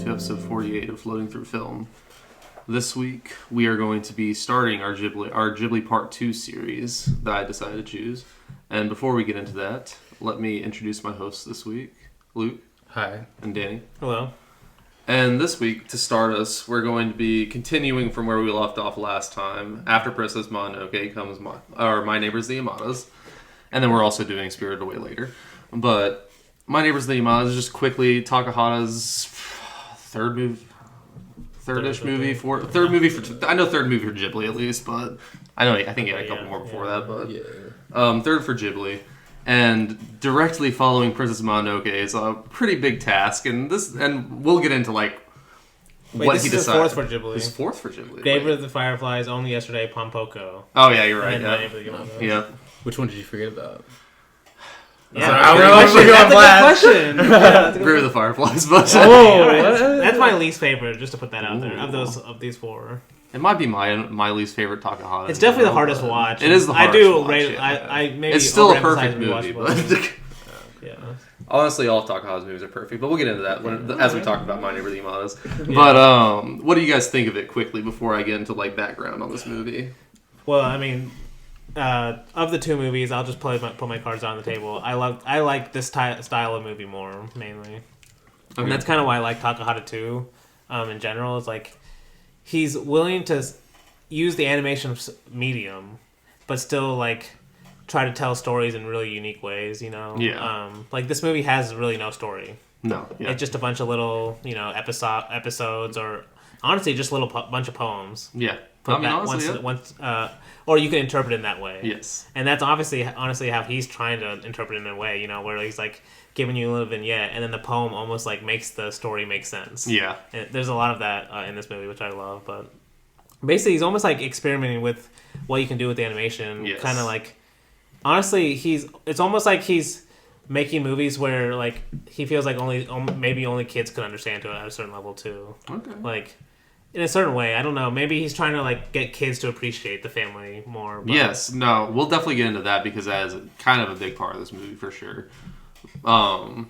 Episode 48 of Floating Through Film. This week, we are going to be starting our Ghibli Part 2 series that I decided to choose. And before we get into that, let me introduce my hosts this week, Luke. Hi. And Danny. Hello. And this week, to start us, we're going to be continuing from where we left off last time. After Princess Mononoke comes My Neighbors the Yamadas. And then we're also doing Spirited Away later. But My Neighbors the Yamadas is just quickly Takahata's third movie for Ghibli at least, but I think he had a couple more before that, but third for Ghibli, and directly following Princess Mononoke is a pretty big task, and we'll get into what he decided. This is fourth for Ghibli. This is fourth for Ghibli. Neighbor of the Fireflies, Only Yesterday, Pompoko. Oh yeah, you're right. Yeah. Which one did you forget about? Yeah, that's a good question. Agree with the Fireflies, but that's my least favorite. Just to put that out there, of these four, it might be my least favorite Takahata. It's definitely the hardest watch. It is the hardest. I do rate. I maybe it's still a perfect movie, but yeah. Honestly, all of Takahata's movies are perfect, but we'll get into that as we talk about My Neighbor the Yamadas. Yeah. But what do you guys think of it quickly before I get into background on this movie? Well, I mean. Of the two movies, I'll just put my cards on the table. I like this style of movie more, mainly. Okay. And that's kind of why I like Takahata too. In general, it's he's willing to use the animation medium, but still try to tell stories in really unique ways. Yeah. This movie has really no story. No. Yeah. It's just a bunch of little episodes, or honestly, just a little bunch of poems. Yeah. Or you can interpret it in that way. Yes. And that's honestly how he's trying to interpret it in a way, where he's giving you a little vignette, and then the poem almost makes the story make sense. Yeah. And there's a lot of that in this movie, which I love. But basically, he's almost experimenting with what you can do with the animation. Yes. Kind of honestly, it's almost like he's making movies where he feels maybe only kids could understand to it at a certain level too. Okay. In a certain way, I don't know. Maybe he's trying to get kids to appreciate the family more. But... Yes, no, we'll definitely get into that because that is kind of a big part of this movie for sure. But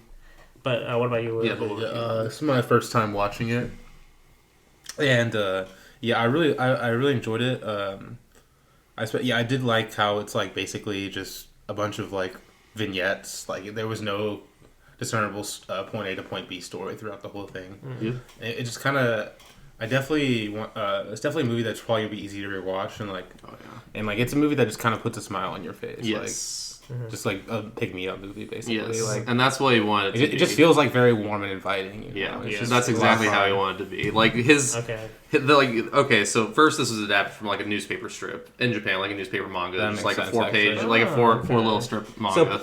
what about you? This is my first time watching it, and I really enjoyed it. I did like how it's basically just a bunch of vignettes. There was no discernible point A to point B story throughout the whole thing. Mm-hmm. It just kind of. It's definitely a movie that's probably gonna be easy to rewatch and it's a movie that just kind of puts a smile on your face. Yes. Just a pick me up movie basically. Yes. And that's what he wanted. It just feels very warm and inviting. That's exactly how he wanted to be. His okay. So first, this was adapted from a newspaper strip in Japan, a newspaper manga, just a 4-page, a four little strip manga.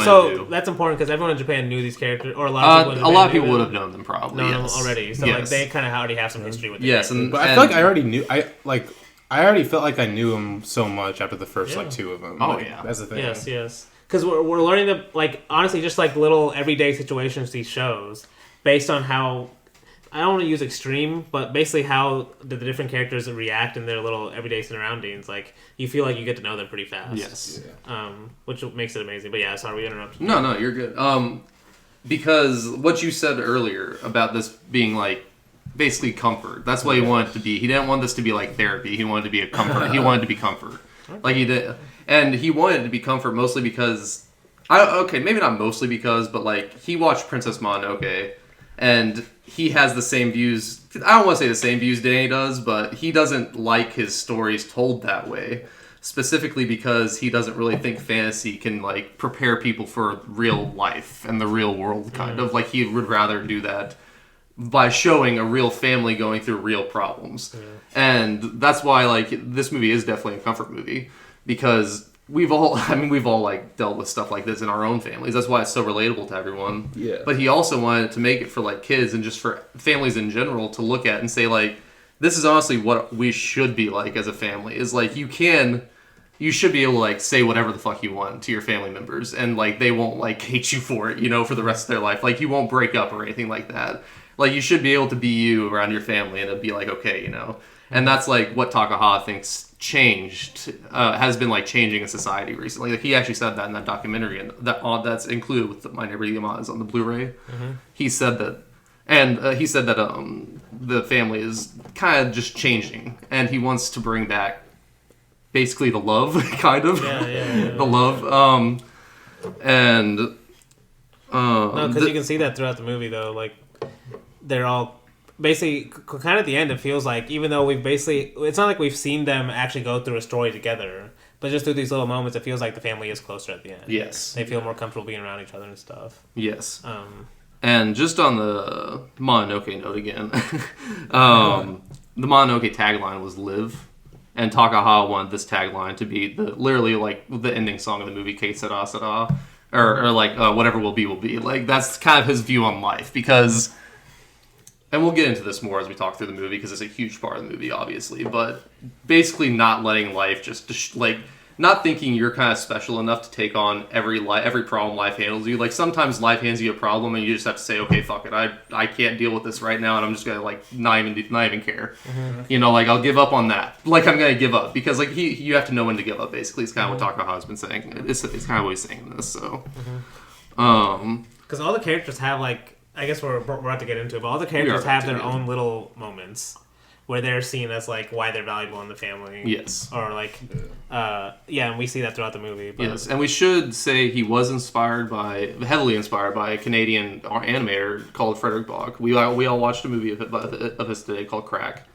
So that's important because everyone in Japan knew these characters, or a lot of people would have known them probably. Them already. So they kind of already have some history with them. Yes, but I feel I already knew. I already felt I knew him so much after the first two of them. That's the thing. Yes. Because we're learning the honestly just little everyday situations these shows based on how I don't want to use extreme, but basically how the different characters react in their little everyday surroundings. You feel you get to know them pretty fast. Yes. Which makes it amazing. But sorry we interrupted. No, you're good. Because what you said earlier about this being basically comfort. That's what he wanted it to be. He didn't want this to be therapy. He wanted it to be a comfort. He wanted it to be comfort. He did. And he wanted it to be comfort mostly because... maybe not mostly because, but he watched Princess Mononoke and he has the same views... I don't want to say the same views Danny does, but he doesn't like his stories told that way. Specifically because he doesn't really think fantasy can prepare people for real life and the real world kind of. He would rather do that by showing a real family going through real problems. Yeah. And that's why this movie is definitely a comfort movie because we've all dealt with stuff like this in our own families. That's why it's so relatable to everyone. Yeah. But he also wanted to make it for kids and just for families in general to look at and say this is honestly what we should be as a family. Is you can you should be able to like say whatever the fuck you want to your family members, and like they won't like hate you for it, you know, for the rest of their life. Like you won't break up or anything like that. Like you should be able to be you around your family, and it'd be like okay, you know. And that's like what Takahata thinks changed, has been like changing in society recently. Like he actually said that in that documentary, and that's included with My Neighbors the Yamadas on the Blu-ray. He said that, and he said that the family is kind of just changing, and he wants to bring back basically the love, kind of, the love, and no, because you can see that throughout the movie though, like they're all basically kind of at the end. It feels like even though it's not like we've seen them actually go through a story together, but just through these little moments, it feels like the family is closer at the end. Yes, they feel more comfortable being around each other and stuff. Yes. And just on the Mononoke note again, the Mononoke tagline was "Live." And Takahata wanted this tagline to be literally like the ending song of the movie, "Kei Sera Sera," or like whatever will be will be. Like that's kind of his view on life, because, and we'll get into this more as we talk through the movie because it's a huge part of the movie, obviously. But basically, not letting life just like not thinking you're kind of special enough to take on every problem life handles you. Like sometimes life hands you a problem and you just have to say, okay, fuck it, I can't deal with this right now, and I'm just gonna like not even care. You know, like I'll give up on that. Like I'm gonna give up because like you have to know when to give up. Basically, it's kind of what Takahata's been saying. It's kind of what he's saying in this. So, because all the characters have like, I guess we're about to get into it, but all the characters have their own little moments where they're seen as like why they're valuable in the family. Yes. Or like, and we see that throughout the movie. But. Yes, and we should say he was heavily inspired by a Canadian animator called Frederick Bach. We all watched a movie of his today called Crack.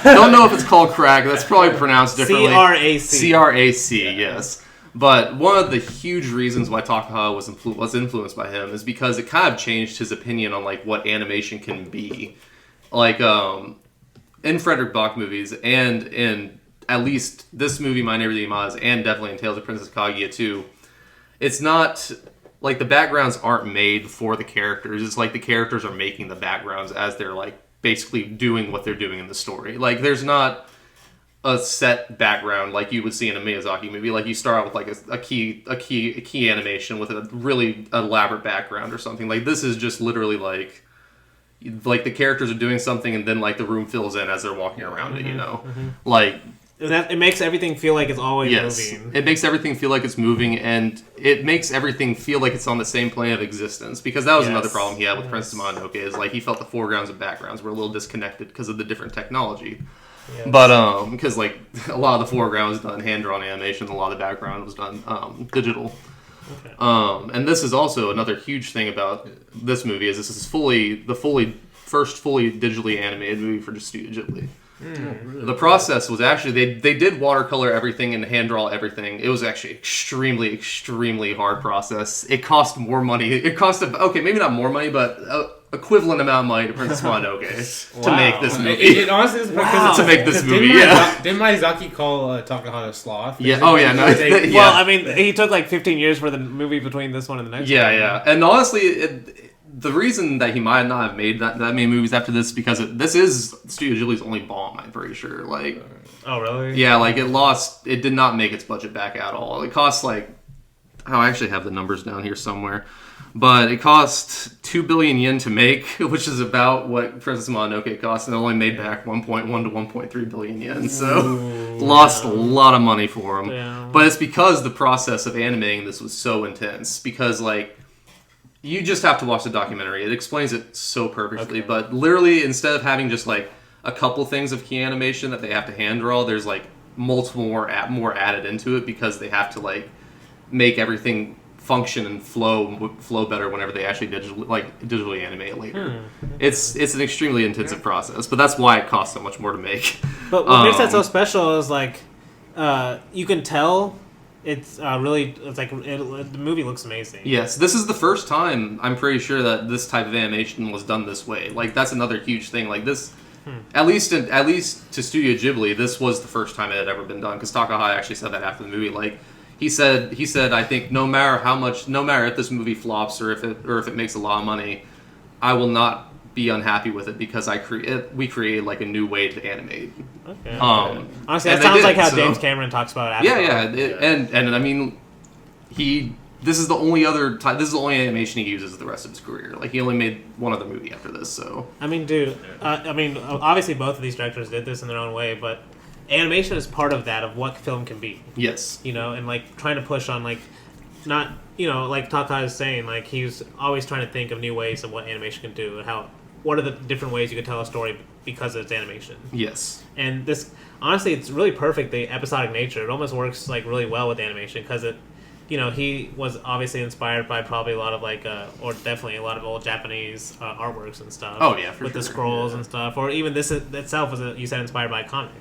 Don't know if it's called Crack. That's probably pronounced differently. C-R-A-C, yes. But one of the huge reasons why Takahata was influenced by him is because it kind of changed his opinion on like what animation can be. Like, in Frederick Bach movies, and in at least this movie, My Neighbors the Yamadas, and definitely in Tales of Princess Kaguya too, it's not like the backgrounds aren't made for the characters. It's like the characters are making the backgrounds as they're like basically doing what they're doing in the story. Like there's not a set background like you would see in a Miyazaki movie. Like you start out with like a key animation with a really elaborate background or something. Like this is just literally like the characters are doing something and then like the room fills in as they're walking around it, you know? Like it makes everything feel like it's always moving. It makes everything feel like it's moving, and it makes everything feel like it's on the same plane of existence, because that was another problem he had with Princess Mononoke, is like he felt the foregrounds and backgrounds were a little disconnected because of the different technology. Yes. But because like a lot of the foreground was done hand-drawn animation, a lot of the background was done digital. Okay. And this is also another huge thing about this movie, is this is first fully digitally animated movie for Studio Ghibli. Really? The process was actually they did watercolor everything and hand draw everything. It was actually extremely hard process. It cost more money. It cost maybe not more money, but equivalent amount of money to Princess Mononoke to make this movie. It honestly is because to make this movie. Didn't Miyazaki call Takahata sloth? Yeah. Oh yeah. No. Well, I mean, he took like 15 years for the movie between this one and the next one. Yeah. And honestly, the reason that he might not have made that many movies after this is because this is Studio Ghibli's only bomb, I'm pretty sure. Like, oh really? Yeah, like it did not make its budget back at all. It cost like, I actually have the numbers down here somewhere, but it cost 2 billion yen to make, which is about what Princess Mononoke cost, and it only made back 1.1 to 1.3 billion yen. So lost a lot of money for him. Yeah. But it's because the process of animating this was so intense, because like, you just have to watch the documentary. It explains it so perfectly. Okay. But literally, instead of having just like a couple things of key animation that they have to hand draw, there's like multiple more added into it, because they have to like make everything function and flow better whenever they actually digitally animate it later. It's an extremely intensive process, but that's why it costs so much more to make. But what makes that so special is like you can tell. It's the movie looks amazing. Yes, this is the first time, I'm pretty sure, that this type of animation was done this way. Like, that's another huge thing. Like, this, at least to Studio Ghibli, this was the first time it had ever been done, because Takahata actually said that after the movie. Like, he said, I think no matter if this movie flops or if it makes a lot of money, I will not be unhappy with it because we created like a new way to animate. Okay. Honestly, that sounds like how James Cameron talks about it. And I mean, this is the only animation he uses the rest of his career. Like he only made one other movie after this. So I mean, dude, obviously both of these directors did this in their own way, but animation is part of that, of what film can be. Yes. And like trying to push on like not like Takahata is saying, like he's always trying to think of new ways of what animation can do and what are the different ways you could tell a story because of its animation. Yes. And this, honestly, it's really perfect, the episodic nature. It almost works like really well with animation because it, he was obviously inspired by probably a lot of like, or definitely a lot of old Japanese artworks and stuff. Oh yeah, for with sure. the scrolls and stuff, or even this itself was you said inspired by a comic.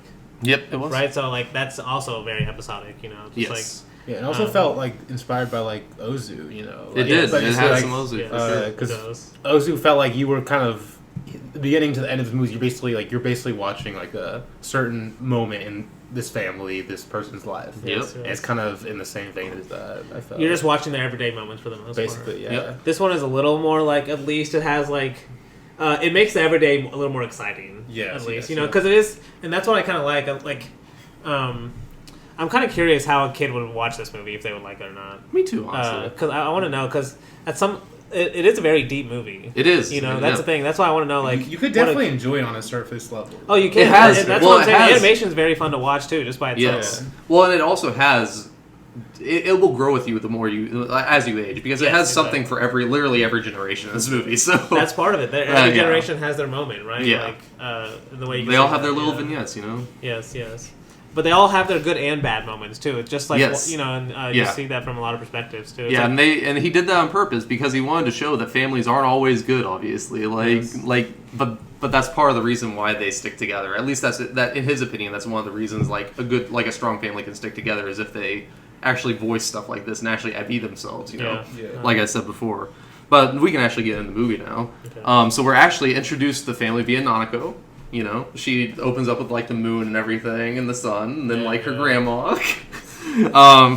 Yep, it was. Right, so like that's also very episodic. Just yes. Like, yeah, it also felt like inspired by like Ozu. It did. It had like, some Ozu. Because Ozu felt like you were kind of the beginning to the end of the movie. You're basically watching like a certain moment in this family, this person's life. Yes. It's kind of in the same vein as that. I felt you're just watching their everyday moments for the most part. Basically, yeah. Yep. This one is a little more like, at least it has like, it makes the everyday a little more exciting. Yes, at least yes, because it is, and that's what I kind of like. I'm kind of curious how a kid would watch this movie, if they would like it or not. Me too, honestly. Because I want to know, because at it is a very deep movie. It is. That's the thing. That's why I want to know. Like, you could definitely enjoy it on a surface level. Oh, you can. It has. That's what I'm saying. Animation is very fun to watch too, just by itself. Yes. Well, and it also has. It will grow with you the more as you age, because it has something for literally every generation in this movie. So that's part of it. Every generation has their moment, right? Yeah. Like the way they all have their little vignettes, Yes. But they all have their good and bad moments too. It's just like you see that from a lot of perspectives too. It's and he did that on purpose because he wanted to show that families aren't always good. Obviously, but that's part of the reason why they stick together. At least that in his opinion, that's one of the reasons a strong family can stick together is if they actually voice stuff like this and actually be themselves. Like I said before. But we can actually get into the movie now. Okay. So we're actually introduced to the family via Nanako. She opens up with like the moon and everything and the sun, and then her grandma,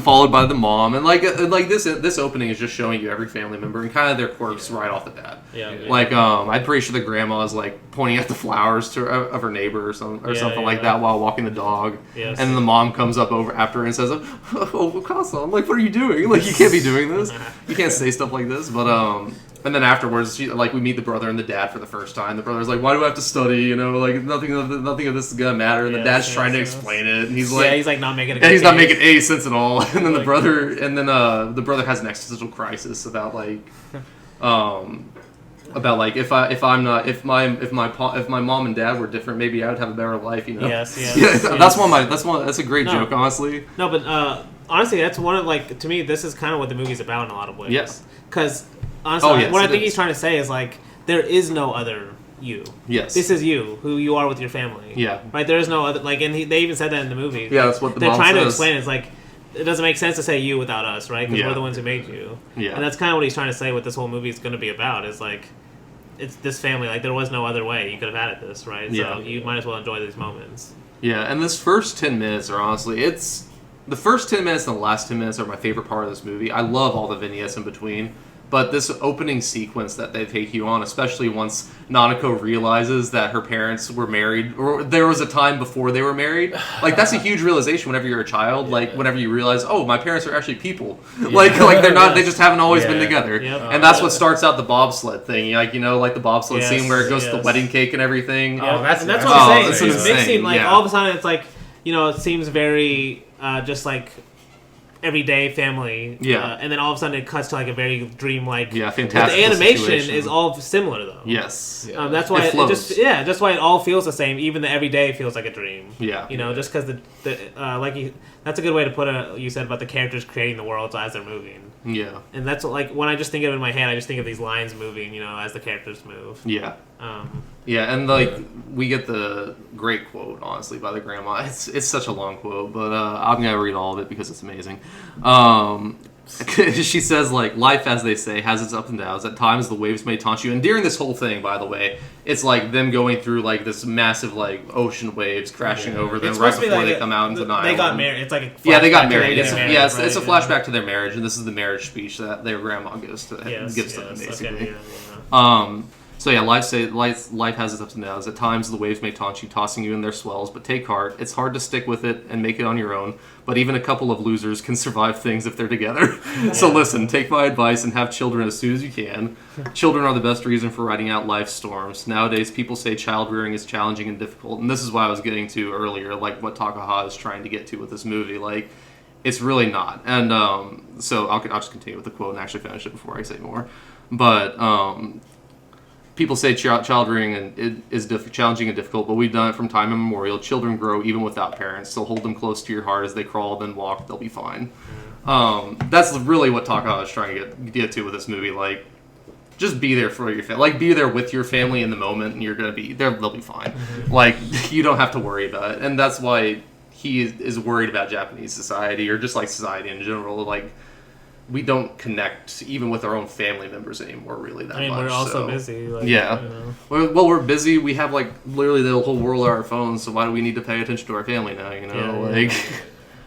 followed by the mom, and this opening is just showing you every family member and kind of their quirks right off the bat. I'm pretty sure the grandma is like pointing at the flowers of her neighbor or something like that while walking the dog, and then the mom comes up over after her and says, "Oh, Casa, I'm like, what are you doing? Like, you can't be doing this. You can't say stuff like this." But and then afterwards, we meet the brother and the dad for the first time. The brother's like, "Why do I have to study? Like nothing of this is gonna matter." And the dad's trying to explain it, and he's like not making he's not making any sense at all. And then the brother has an existential crisis about if my mom and dad were different, maybe I would have a better life. Yes. That's a great joke, honestly. No, but honestly, that's one of to me, this is kind of what the movie's about in a lot of ways. Yes. Because honestly, what I think he's trying to say is there is no other you. Yes. This is you, who you are with your family. Yeah. Right. There is no other and they even said that in the movie. Yeah, that's what they're trying says. To explain. It's it doesn't make sense to say you without us, right? Because we're the ones who made you. Yeah. And that's kind of what he's trying to say. What this whole movie is going to be about is it's this family. There was no other way you could have had this, right? So you might as well enjoy these moments. Yeah, and this first 10 minutes are honestly, the first 10 minutes and the last 10 minutes are my favorite part of this movie. I love all the vignettes in between. But this opening sequence that they take you on, especially once Nanako realizes that her parents were married, or there was a time before they were married, that's a huge realization whenever you're a child. Whenever you realize, oh, my parents are actually people. They're not, they just haven't always been together. Yep. And that's what starts out the bobsled thing. The bobsled scene where it goes to the wedding cake and everything. Oh, that's what I'm saying. It's mixing, all of a sudden it's it seems very everyday family, and then all of a sudden it cuts to a very dreamlike. Yeah, fantastic. But the animation situation is all similar though. Yes, that's why that's why it all feels the same. Even the everyday feels like a dream. Yeah, just because that's a good way to put it. You said about the characters creating the worlds as they're moving. Yeah, and that's when I just think of it in my head, I just think of these lines moving, as the characters move. Yeah. And we get the great quote, honestly, by the grandma. It's such a long quote, but I'm gonna read all of it because it's amazing. She says, life, as they say, has its ups and downs. At times, the waves may taunt you. And during this whole thing, by the way, it's them going through this massive ocean waves crashing over them right before they come out into the Nile. They got married. It's they got married. It's a flashback to their marriage, and this is the marriage speech that their grandma gives to them, basically. Okay, So yeah, life has its ups and downs. At times, the waves may taunt you, tossing you in their swells. But take heart; it's hard to stick with it and make it on your own. But even a couple of losers can survive things if they're together. So listen, take my advice and have children as soon as you can. Children are the best reason for riding out life's storms. Nowadays, people say child rearing is challenging and difficult, and this is what I was getting to earlier, like what Takahata is trying to get to with this movie. Like, it's really not. And so I'll just continue with the quote and actually finish it before I say more. But people say child rearing is challenging and difficult, but we've done it from time immemorial. Children grow even without parents, so hold them close to your heart as they crawl, then walk. They'll be fine. That's really what Takahata is trying to get to with this movie. Like, just be there for your family. Like, be there with your family in the moment, and you're gonna be there. They'll be fine. Like, you don't have to worry about it, and that's why he is worried about Japanese society, or just like society in general. Like, we don't connect even with our own family members anymore, really, that much. We're also busy. Like, yeah. Well, we're busy. We have, like, literally the whole world on our phones, so why do we need to pay attention to our family now, you know?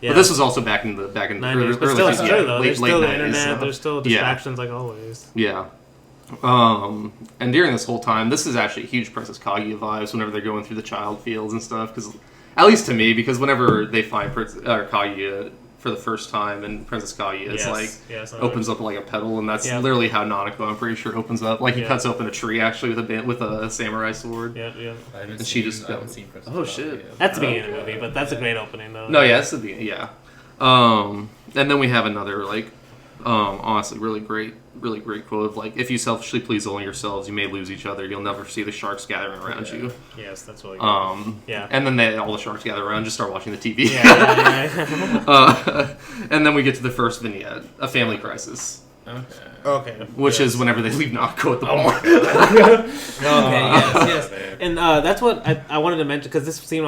But this was also back in the 90s. But still, it's true, though. There's still the 90s, internet. There's still distractions, like always. Yeah. And during this whole time, this is actually huge Princess Kaguya vibes whenever they're going through the child fields and stuff, because, at least to me, because whenever they find Kaguya for the first time in Princess Kaguya, it's opens up like a petal, and that's literally how Nanako, I'm pretty sure, opens up. Like, he cuts open a tree actually with a samurai sword. Yeah. I haven't seen Princess oh shit, that's the beginning of the movie, but that's a great opening though. No, yeah, that's the beginning. Yeah. And then we have another honestly really great quote of like, if you selfishly please only yourselves, you may lose each other. You'll never see the sharks gathering around you. Yes, that's really good. And then all the sharks gather around, just start watching the TV. And then we get to the first vignette, a family crisis. Okay. Which is whenever they leave Nako at the bar. Yes. And that's what I wanted to mention, because this scene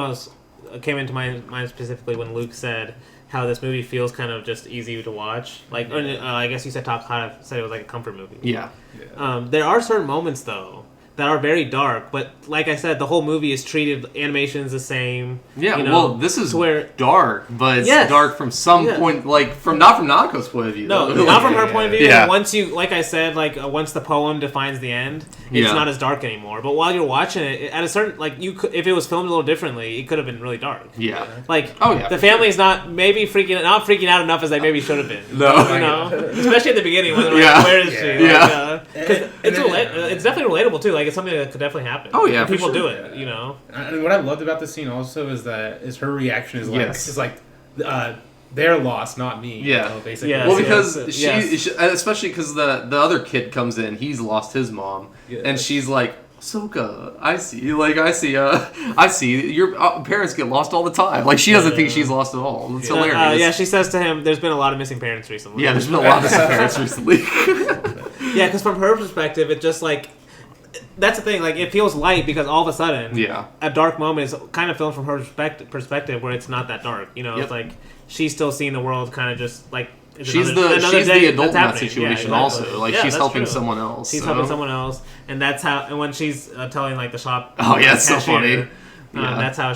came into my mind specifically when Luke said how this movie feels kind of just easy to watch. Like, I guess you said Takahata said it was like a comfort movie. Yeah. There are certain moments, though, that are very dark, but like I said, the whole movie is treated, animation's the same. Yeah, well, this is dark, but it's dark from some point, like, not from Nako's point of view. No, not from her point of view. Yeah. Once you, like I said, once the poem defines the end, it's not as dark anymore. But while you're watching it, at a certain, if it was filmed a little differently, it could have been really dark. Yeah. The family's not freaking out enough as they maybe should have been. No. Especially at the beginning when they're like, where is she? Yeah. It's definitely relatable, too. Like, it's something that could definitely happen. Oh, yeah, people do it, you know? And what I loved about this scene also is her reaction is like, it's like, they're lost, not me. Yeah. You know, basically. Yes, well, because she, especially because the other kid comes in, he's lost his mom, and she's like, Soka, I see. Your parents get lost all the time. Like, she doesn't think she's lost at all. It's hilarious. She says to him, there's been a lot of missing parents recently. Yeah, there's been a lot of missing parents recently. Yeah, because from her perspective, it just, like, that's the thing. Like, it feels light because all of a sudden, a dark moment is kind of filmed from her perspective where it's not that dark. You know, it's like she's still seeing the world kind of just like she's the adult in that situation also. Like, she's helping someone else. She's helping someone else, and that's how. And when she's telling like the shop, it's so funny. That's how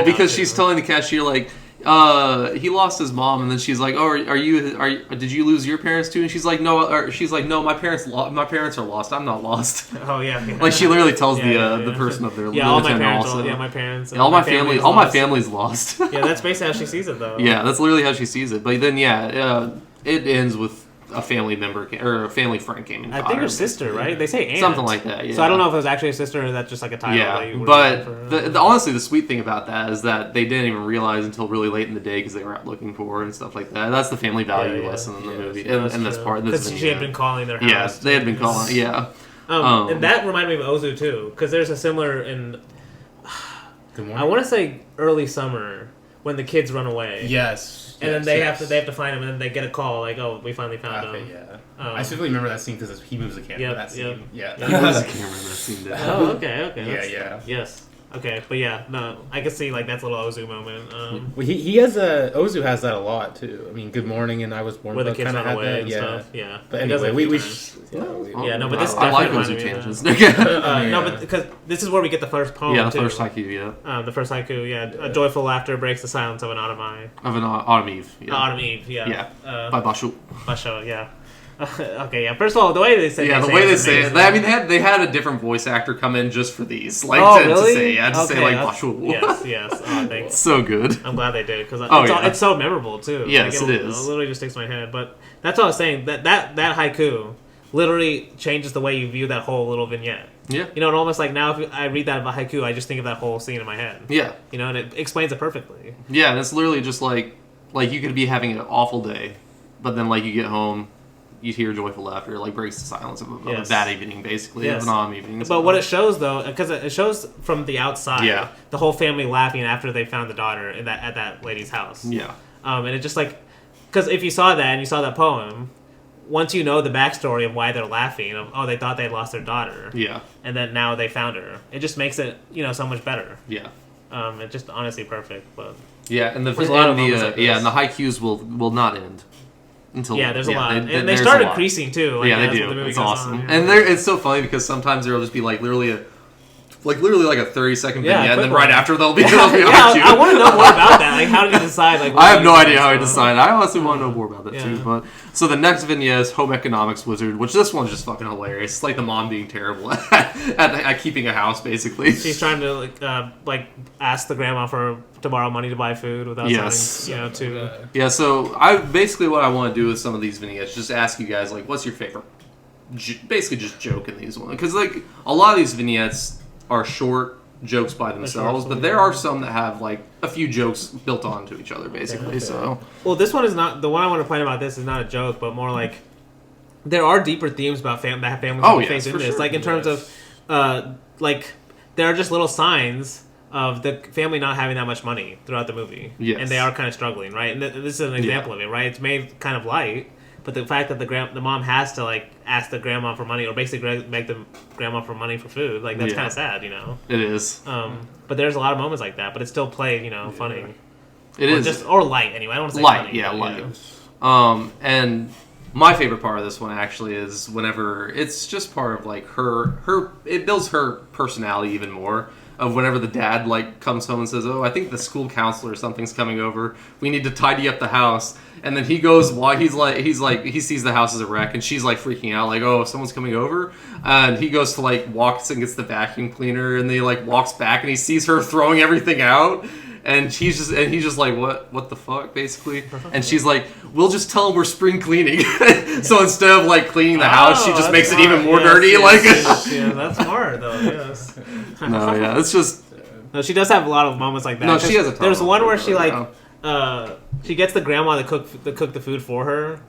because she's telling the cashier like, he lost his mom, and then she's like, "Oh, did you lose your parents too?" And she's like, "No." Or she's like, "No, my parents are lost. I'm not lost." Oh yeah. Like, she literally tells the person up there. Yeah, all my parents. My parents. All my family. All my family's lost. Yeah, that's basically how she sees it, though. Yeah, that's literally how she sees it. But then, it ends with a family member or a family friend came in. I think her sister, right? They say aunt. Something like that, yeah. So I don't know if it was actually a sister or that's just like a title. Yeah, but honestly, the sweet thing about that is that they didn't even realize until really late in the day because they were out looking for her and stuff like that. That's the family value lesson in the movie. And that's part of this. Because she had been calling their house. Yes, they had been calling, and that reminded me of Ozu, too, because there's a similar in... I want to say early summer when the kids run away. Yes. And then they have to find him, and then they get a call like, "Oh, we finally found him." Yeah. I specifically remember that scene because he moves the camera. That scene. Yeah. He moves the camera in that scene. Oh, okay. Yeah. Yes. Okay, but I can see like that's a little Ozu moment. Well, he has Ozu has that a lot too. I mean, Good Morning and I Was Born. Where the kids run away and stuff. Yeah. But anyway, we but this I like definitely Ozu tangents. No, but because this is where we get the first poem. Yeah, the first haiku. The first haiku. Yeah, a joyful laughter breaks the silence of an autumn eve. Of an autumn eve. Autumn eve. Yeah. By Basho. Basho. Yeah. Okay, yeah. First of all, the way they say it. I mean, they had a different voice actor come in just for these, like really? to say like Bashu. Yes. Oh, thanks. So good. I'm glad they did because it's so memorable too. Yes, like, it is. It literally just sticks in my head. But that's what I was saying. That haiku literally changes the way you view that whole little vignette. Yeah. You know, and almost like now if I read that about haiku, I just think of that whole scene in my head. Yeah. You know, and it explains it perfectly. Yeah, and it's literally just like you could be having an awful day, but then like you get home, you hear joyful laughter, like breaks the silence of a bad evening, basically, of an autumn evening. But what it shows, though, because it shows from the outside, the whole family laughing after they found the daughter at that lady's house. Yeah. And it just like, because if you saw that and you saw that poem, once you know the backstory of why they're laughing, they thought they had lost their daughter. Yeah. And then now they found her. It just makes it, so much better. Yeah. It's just honestly perfect, but... Yeah, and the haikus will not end. Until, there's a lot. And they start increasing, too. Like, they do. It's awesome. And it's so funny because sometimes there will just be, like, literally a 30-second vignette, and then right after they'll be haiku. I want to know more about that. Like, how did you decide? Like, I have no idea how he decided. I honestly want to know more about that, too. But so the next vignette is Home Economics Wizard, which this one's just fucking hilarious. It's like the mom being terrible at keeping a house, basically. She's trying to, ask the grandma to borrow money to buy food without selling, Yeah, so what I want to do with some of these vignettes, just ask you guys, like, what's your favorite, basically just joke in these ones? Because, like, a lot of these vignettes are short jokes by themselves, but there are some that have like a few jokes built onto each other, basically. Okay. So, well, this one is not the one I want to point about. This is not a joke, but more like there are deeper themes about that families face in this. Sure. Like in terms of, like there are just little signs of the family not having that much money throughout the movie, and they are kind of struggling, right? And this is an example of it, right? It's made kind of light. But the fact that the mom has to like ask the grandma for money, or basically beg the grandma for money for food, like that's kind of sad, It is. But there's a lot of moments like that. But it's still played, funny. It is or light anyway. I don't want to say light. Funny, yeah, light. And my favorite part of this one actually is whenever it's just part of like her. It builds her personality even more. Of whenever the dad like comes home and says, "Oh, I think the school counselor or something's coming over. We need to tidy up the house." And then he goes, "Why?" He sees the house as a wreck, and she's like freaking out, like, "Oh, someone's coming over." And he goes to like walks and gets the vacuum cleaner, and he like walks back, and he sees her throwing everything out. And he's just like, what the fuck, basically? And she's like, we'll just tell him we're spring cleaning. So instead of like cleaning the house, she just makes it even more dirty. Yeah, that's smart though. Yes. No, yeah, it's just. No, she does have a lot of moments like that. No, she has a ton. There's one where she like, she gets the grandma to cook the food for her.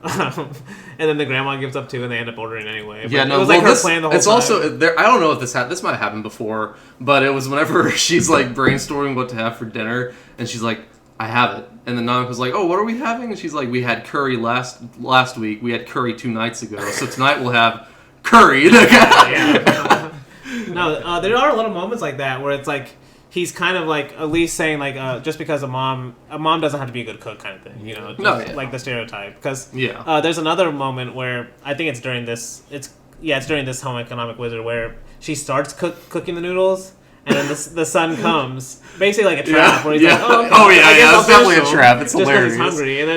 And then the grandma gives up too, and they end up ordering anyway. But yeah, no, it was like her plan the whole it's time. Also there. I don't know if this might have happened before, but it was whenever she's like brainstorming what to have for dinner, and she's like, "I have it," and then Nanako was like, "Oh, what are we having?" And she's like, "We had curry last week. We had curry 2 nights ago, so tonight we'll have curry." No, there are a lot of moments like that where it's like. He's kind of like at least saying like just because a mom doesn't have to be a good cook kind of thing, like the stereotype. Because there's another moment where I think it's during this Home Economic Wizard where she starts cooking the noodles and then the son comes basically like a trap where he's like it's definitely a trap. It's just hilarious. He's hungry and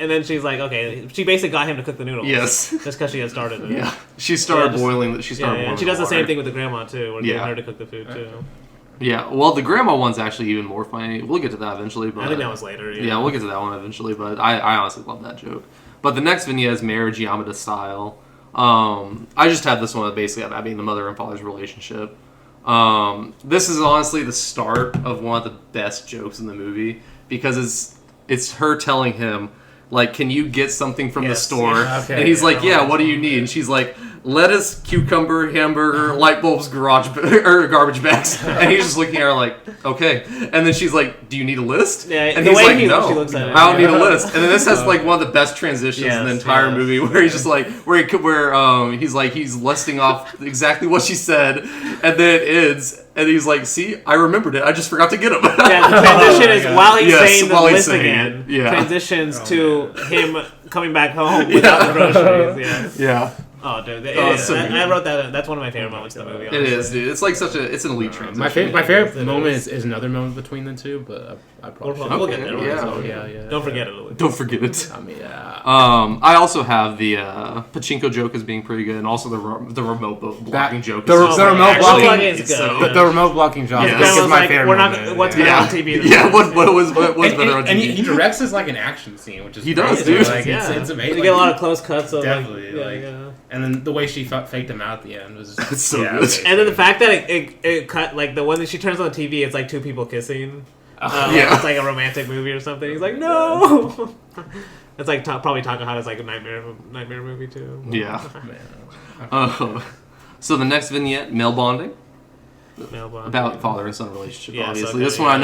then she's like okay, she basically got him to cook the noodles just because she had started it. She started boiling. And she does the same thing with the grandma too, where getting her to cook the food too. Yeah, well, the grandma one's actually even more funny. We'll get to that eventually. But I think that was later. Yeah, we'll get to that one eventually, but I honestly love that joke. But the next vignette is Marriage Yamada style. I just had this one basically about being the mother and father's relationship. This is honestly the start of one of the best jokes in the movie because it's her telling him, like, can you get something from the store? Yeah, okay, and he's like, yeah, what do you need? And she's like, lettuce, cucumber, hamburger, light bulbs, garbage bags. And he's just looking at her like, okay. And then she's like, do you need a list? Yeah, and he's like, no, she looks at it, I don't need a list. And then this has like one of the best transitions in the entire movie where he's just like, he's listing off exactly what she said. And then it ends. And he's like, see, I remembered it. I just forgot to get him. The transition is while he's saying the list again. Transitions to him coming back home without the groceries. Yeah. Oh, dude! I wrote that. That's one of my favorite moments in the movie. Honestly. It is, dude. It's like it's an elite transition. My favorite moment is another moment between the two, but I probably We'll get there. Yeah. Don't forget it. Don't forget it. I mean, yeah. I also have the pachinko joke as being pretty good, and also the remote blocking joke. The remote blocking is good. The remote blocking joke is my favorite. What's better on TV? What was better on TV? And he directs as like an action scene, which is he does, crazy. dude. Like, it's amazing. You get a lot of close cuts. Of Definitely, and then the way she faked him out at the end was just so good. And then the fact that it cut like the one that she turns on the TV, it's like two people kissing. It's like a romantic movie or something. He's like, no. It's like probably Takahata's like a nightmare movie too. Yeah. So the next vignette, male bonding. About father and son relationship. Obviously, this one I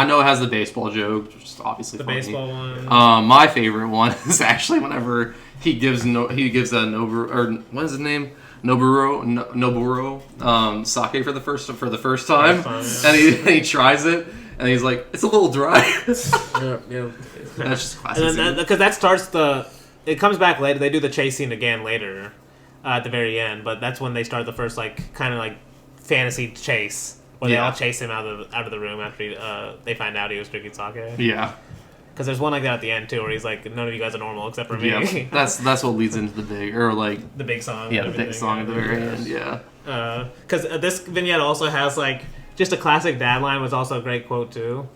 know it has the baseball joke, which is obviously funny. Baseball one. My favorite one is actually whenever he gives a Nobu, or what is his name? Noburo sake for the first time, and he tries it. And he's like, it's a little dry. Yeah. That's just classic. Because that starts it comes back later. They do the chase scene again later, at the very end. But that's when they start the first like kind of like fantasy chase where they all chase him out of the room after they find out he was drinking sake. Yeah. Because there's one like that at the end too, where he's like, "None of you guys are normal except for me." Yeah. That's what leads into the big song. Yeah, the big song at the very end. Yeah. Because this vignette also has like. Just a classic dad line was also a great quote too.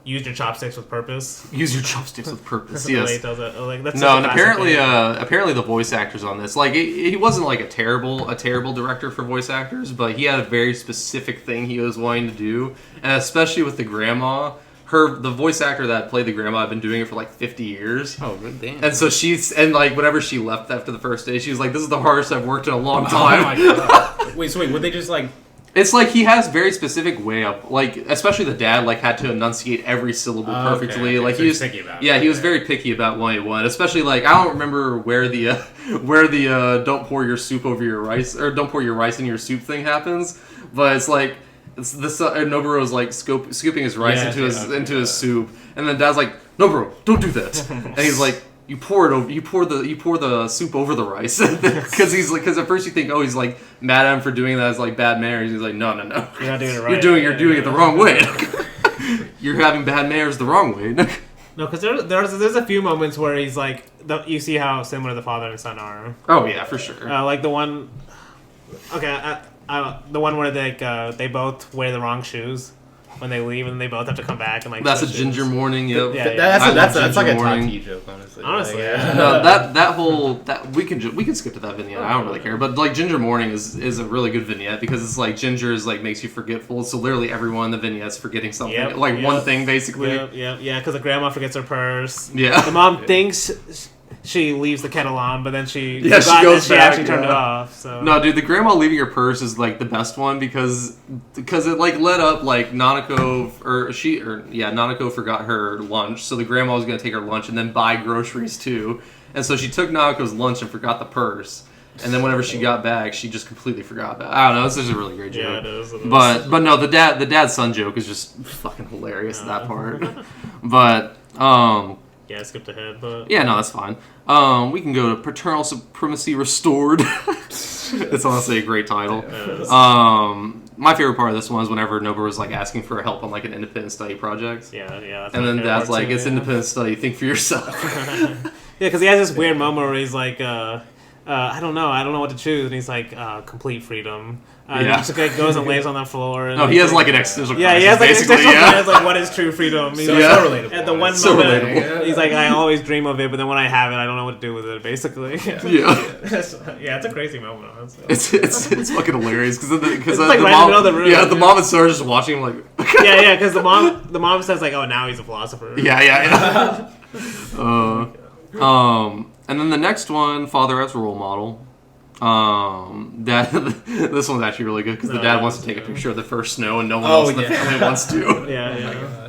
Use your chopsticks with purpose. Use your chopsticks with purpose. That's yes. He does it. Like, that's and apparently the voice actors on this, like he wasn't like a terrible director for voice actors, but he had a very specific thing he was wanting to do, and especially with the grandma. The voice actor that played the grandma had been doing it for like 50 years. Oh, damn. And like whenever she left after the first day, she was like, "This is the hardest I've worked in a long time." Oh my god. Wait, would they just like? It's like he has very specific way of like, especially the dad like had to enunciate every syllable perfectly. Okay. Like so he was picky about it. he was very picky about what he wanted. Especially like I don't remember where the don't pour your soup over your rice or don't pour your rice in your soup thing happens, but it's like Noburo's like scooping his rice into his soup, and then dad's like, "Noburo, don't do that," and he's like. You pour the soup over the rice because at first you think he's like mad at him for doing that as like bad manners. He's like no you're not doing it right. You're doing it the wrong way. You're having bad manners the wrong way. No, because there's a few moments where he's like you see how similar the father and son are. Oh yeah, for sure. Like the one, the one where they both wear the wrong shoes. When they leave and they both have to come back and like that's a ginger morning. Yep. That's like a Taki joke, honestly. Honestly, no, we can skip to that vignette. I don't really care. But like ginger morning is a really good vignette because it's like ginger is like makes you forgetful. So literally everyone in the vignette's forgetting something, one thing basically. Yeah. Because the grandma forgets her purse. Yeah. The mom thinks she leaves the kettle on, but then she goes back. She actually turned it off. So no, dude, the grandma leaving her purse is like the best one because it like led up like Nanako forgot her lunch, so the grandma was gonna take her lunch and then buy groceries too, and so she took Nanako's lunch and forgot the purse. And then whenever she got back, she just completely forgot about it. I don't know. This is a really great joke. Yeah, it is. But no, the dad son joke is just fucking hilarious at that part. But yeah, I skipped ahead, but yeah, no, that's fine. We can go to Paternal Supremacy Restored. It's honestly a great title. My favorite part of this one is whenever Nobu was like asking for help on like an independent study project. Yeah. And then Dad's like, "It's independent study. Think for yourself." Yeah, because he has this weird moment where he's like, I don't know what to choose, and he's like, complete freedom. He just like, goes and lays on the floor. And he has like an existential crisis. Yeah, he has like basically, existential crisis, like what is true freedom? He's so relatable. At the one so moment, relatable. He's like, I always dream of it, but then when I have it, I don't know what to do with it. Basically, it's a crazy moment. Honestly. It's fucking hilarious because like the right in mom, the room. the mom and Sarah just watching him like because the mom says like, oh, now he's a philosopher. Yeah. And then the next one, father as a role model. This one's actually really good because the dad wants to take a picture of the first snow and no one else in the family wants to.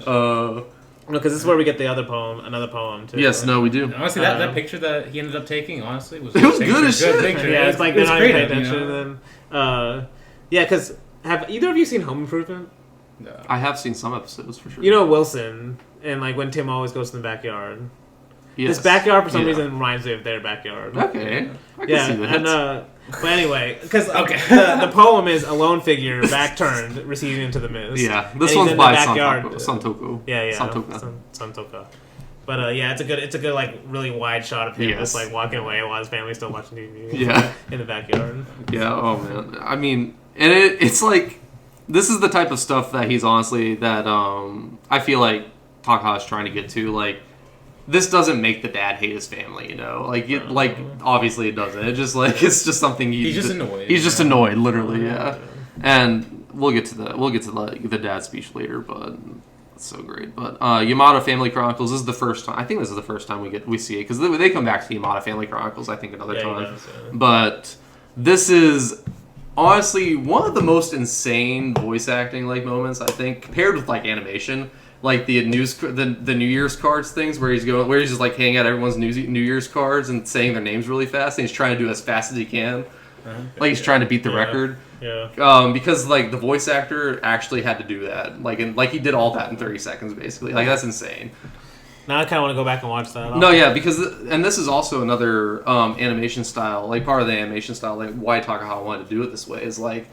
No, because this is where we get another poem too. Yes, no, we do. Honestly, that picture that he ended up taking, honestly, was good as shit. Picture. Yeah, it's like they're not even paying attention. Then, because have either of you seen Home Improvement? No. I have seen some episodes for sure. You know Wilson, and like when Tim always goes to the backyard. This backyard for some reason reminds me of their backyard. Okay, I can see that. And, but anyway, because the poem is a lone figure, back turned, receding into the mist. Yeah, this one's by Santoko. Yeah, Santoka. But it's a good like really wide shot of him just like walking away while his family's still watching TV. Yeah, in the backyard. Yeah. Oh man. I mean, and it's like this is the type of stuff that he's honestly that I feel like Takahata's trying to get to. Like, this doesn't make the dad hate his family, you know. Like obviously it doesn't. It just like it's just something he's just annoyed. He's just annoyed, literally. Yeah. And we'll get to the dad speech later, but. So great, but Yamada Family Chronicles is the first time. I think this is the first time we see it because they come back to Yamada Family Chronicles. I think another time, does, but this is honestly one of the most insane voice acting like moments I think compared with like animation, like the New Year's cards things where he's just like handing out everyone's New Year's cards and saying their names really fast and he's trying to do it as fast as he can, like he's trying to beat the record. Yeah. Because like the voice actor actually had to do that, like he did all that in 30 seconds basically. Like that's insane. Now I kind of want to go back and watch that. No, yeah, because this is also another animation style, like part of the animation style, like why Takahata wanted to do it this way is like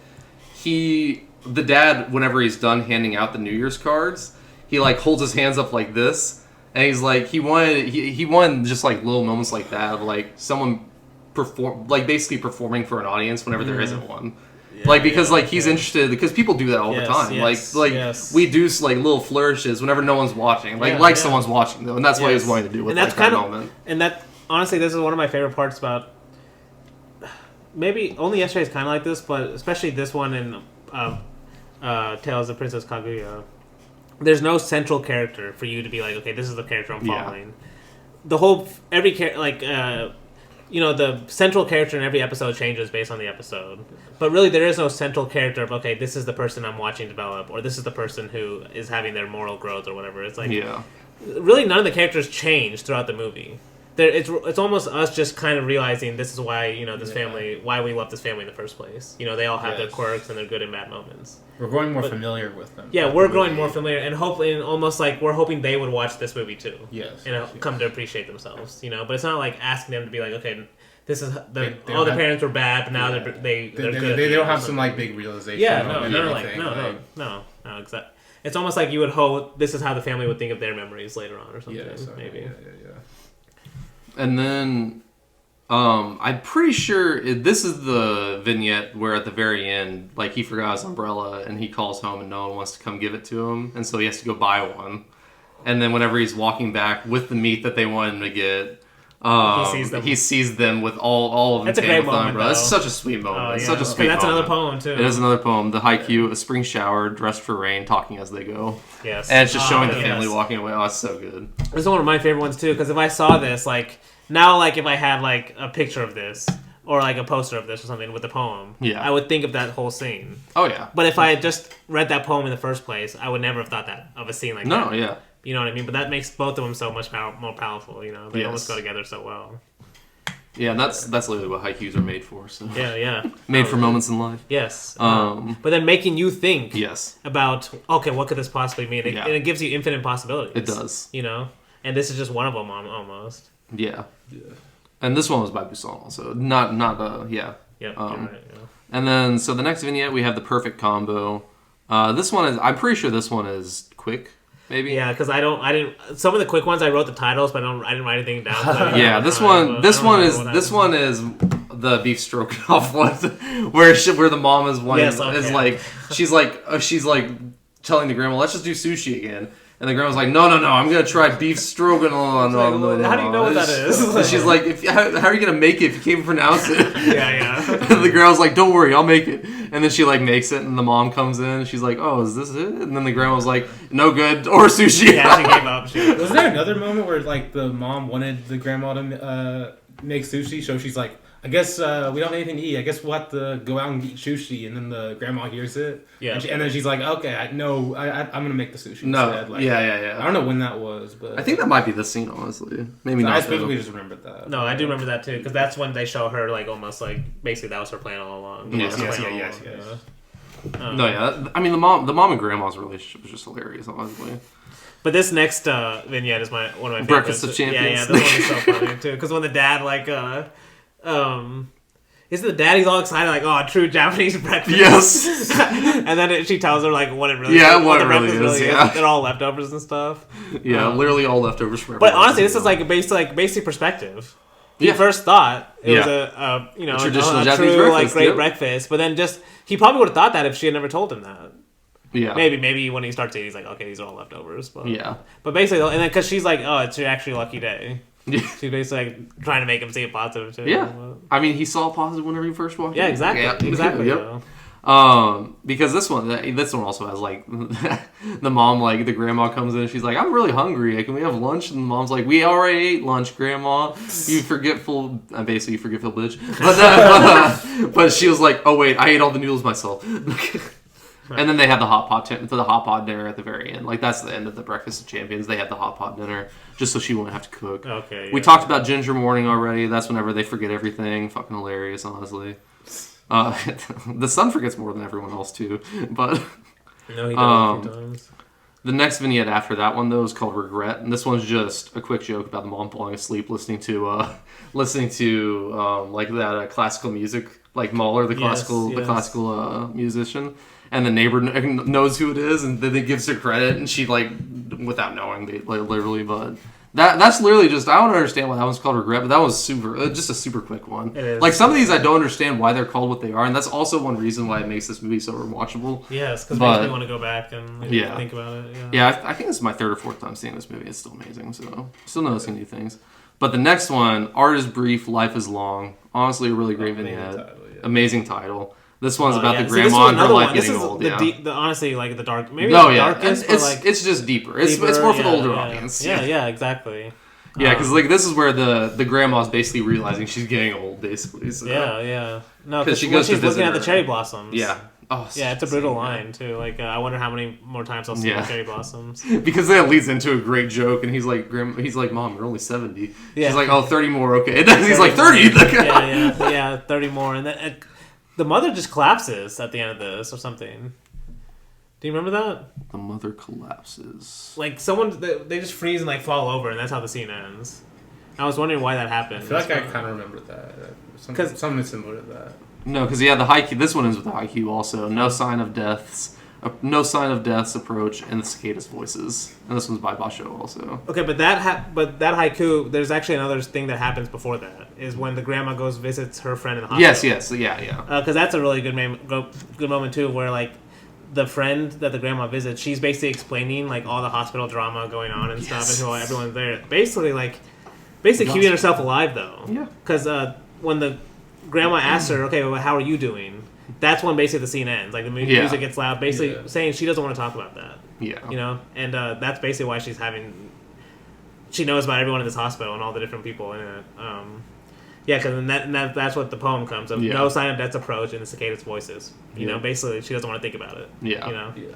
the dad whenever he's done handing out the New Year's cards, he like holds his hands up like this, and he's like he wanted just like little moments like that of like someone basically performing for an audience whenever there isn't one. Yeah, he's interested because people do that all the time. We do like little flourishes whenever no one's watching, someone's watching though, and that's what he was wanting to do with that moment. And that honestly, this is one of my favorite parts about. Maybe only yesterday is kind of like this, but especially this one in Tales of Princess Kaguya. There's no central character for you to be like, okay, this is the character I'm following. Yeah. The central character in every episode changes based on the episode. But really, there is no central character of, okay, this is the person I'm watching develop, or this is the person who is having their moral growth, or whatever. It's like, really none of the characters change throughout the movie. It's almost us just kind of realizing this is why, this family, why we love this family in the first place. They all have their quirks and their good and bad moments. We're growing more familiar with them. Yeah, we're growing more familiar, and hopefully, almost like we're hoping they would watch this movie too. Yes. And come to appreciate themselves, But it's not like asking them to be like, okay, this is the parents were bad, but now they're good. They don't have some like big realization. Yeah, no, exactly. It's almost like you would hope this is how the family would think of their memories later on, or something. Maybe. Yeah. And then, I'm pretty sure this is the vignette where at the very end, like he forgot his umbrella and he calls home and no one wants to come give it to him, and so he has to go buy one. And then whenever he's walking back with the meat that they want him to get, he sees them with all of them. That's a great moment. It's such a sweet moment. It's such a sweet moment. That's another poem too. It is another poem. The haiku, a spring shower, dressed for rain, talking as they go. Yes. And it's just showing the family walking away. Oh, it's so good. This is one of my favorite ones too, because if I saw this, like now, like if I had like a picture of this or like a poster of this or something with the poem, I would think of that whole scene. Oh yeah. But if I had just read that poem in the first place, I would never have thought that of a scene like that. No, yeah. You know what I mean? But that makes both of them so much more powerful. They almost go together so well. Yeah, and that's literally what haikus are made for. So yeah. Made for moments in life. Yes. But then making you think. Yes. About what could this possibly mean? And it gives you infinite possibilities. It does. And this is just one of them almost. Yeah. And this one was by Busan also. Not yeah. Yeah. Right, And then so the next vignette we have the perfect combo. This one is I'm pretty sure this one is quick. Maybe. Yeah, because I didn't. Some of the quick ones I wrote the titles, but I didn't write anything down. Yeah, this one is the beef stroganoff one, where the mom is she's like telling the grandma, let's just do sushi again. And the grandma's like, no, I'm gonna try beef stroganoff. How do you know what that is? She's like, how are you gonna make it if you can't pronounce it? Yeah. And the girl's like, don't worry, I'll make it. And then she like makes it, and the mom comes in. And she's like, oh, is this it? And then the grandma's like, no good, or sushi. Yeah, she gave up. Wasn't there another moment where like the mom wanted the grandma to make sushi? So she's like, I guess we don't have anything to eat. I guess we'll have to go out and eat sushi. And then the grandma hears it. Yeah. And then she's like, okay, I'm going to make the sushi instead. Like, yeah. I don't know when that was, but... I think that might be the scene, honestly. Maybe not. I specifically just remembered that. No, I do remember that, too. Because that's when they show her, like, almost, like... Basically, that was her plan all along. Yes. No, yeah. I mean, the mom and grandma's relationship was just hilarious, honestly. But this next vignette is one of my favorites. Breakfast of Champions. Yeah, this one is so funny too. Because when the dad isn't the dad? He's all excited, like, "Oh, true Japanese breakfast." Yes. And then she tells her like what it really is. What it really is. Yeah. They're all leftovers and stuff. Yeah, literally all leftovers from. But honestly, this is like basic perspective. He first thought it was a traditional Japanese true breakfast, great breakfast, but then he probably would have thought that if she had never told him that. Yeah. Maybe when he starts eating, he's like, okay, these are all leftovers. But, yeah. But basically, and then because she's like, oh, it's actually a lucky day. Yeah. She's basically like trying to make him see it positive too. Yeah. I mean, he saw positive whenever he first walked in. Yeah, exactly. Yeah, exactly. Yep. Because this one also has like the mom, like the grandma comes in and she's like, I'm really hungry. Can we have lunch? And the mom's like, we already ate lunch, grandma. You forgetful, basically you forgetful bitch. But she was like, oh wait, I ate all the noodles myself. And then they had the hot pot dinner at the very end. Like that's the end of the Breakfast of Champions. They had the hot pot dinner just so she wouldn't have to cook. Okay. Yeah. We talked about Ginger Morning already. That's whenever they forget everything. Fucking hilarious, honestly. The son forgets more than everyone else too, but no, he does a few times. The next vignette after that one though is called Regret, and this one's just a quick joke about the mom falling asleep listening to like that classical music, like Mahler, the classical musician, and the neighbor knows who it is, and then he gives her credit, and she like without knowing, literally, but. That's literally just, I don't understand why that one's called Regret, but that was just a super quick one. It is. Like, some of these I don't understand why they're called what they are, and that's also one reason why it makes this movie so rewatchable. Yes, because it makes me want to go back and think about it. Yeah, I think this is my third or fourth time seeing this movie. It's still amazing, so still noticing new things. But the next one, Art is Brief, Life is Long. Honestly, a really great vignette. Amazing title. This one's about the grandma and her life getting old. Honestly, like the dark, maybe the darkest. It's just deeper. It's more for the older audience. Yeah, exactly. Yeah, because like this is where the grandma's basically realizing she's getting old, basically. So. Yeah. No, because she's looking at the cherry blossoms. Yeah. Oh, yeah, it's a brutal line too. Like, I wonder how many more times I'll see the cherry blossoms. Because that leads into a great joke, and he's like, Mom, you're only 70. Yeah. She's like, oh, 30 more, okay. And then he's like, 30. Yeah, 30 more, and then the mother just collapses at the end of this or something. Do you remember that? The mother collapses. Like they just freeze and like fall over, and that's how the scene ends. I was wondering why that happened. I feel like I kind of remember that. Something similar to that. No, because the high Q. This one ends with the high Q also. No sign of deaths approach, and the cicadas' voices. And this one's by Basho also. Okay, but that haiku. There's actually another thing that happens before that. Is when the grandma visits her friend in the hospital. Yes, yeah. Because that's a really good moment too, where like the friend that the grandma visits, she's basically explaining like all the hospital drama going on and stuff, and who everyone's there. Basically keeping herself alive though. Yeah. Because when the grandma asks her, okay, well, how are you doing? That's when basically the scene ends. Like the music gets loud, basically saying she doesn't want to talk about that. Yeah. You know, and that's basically why she knows about everyone in this hospital and all the different people in it. Because that's what the poem comes of. No sign of death's approach and the cicadas' voices. You know, basically she doesn't want to think about it. Yeah. You know. Yeah.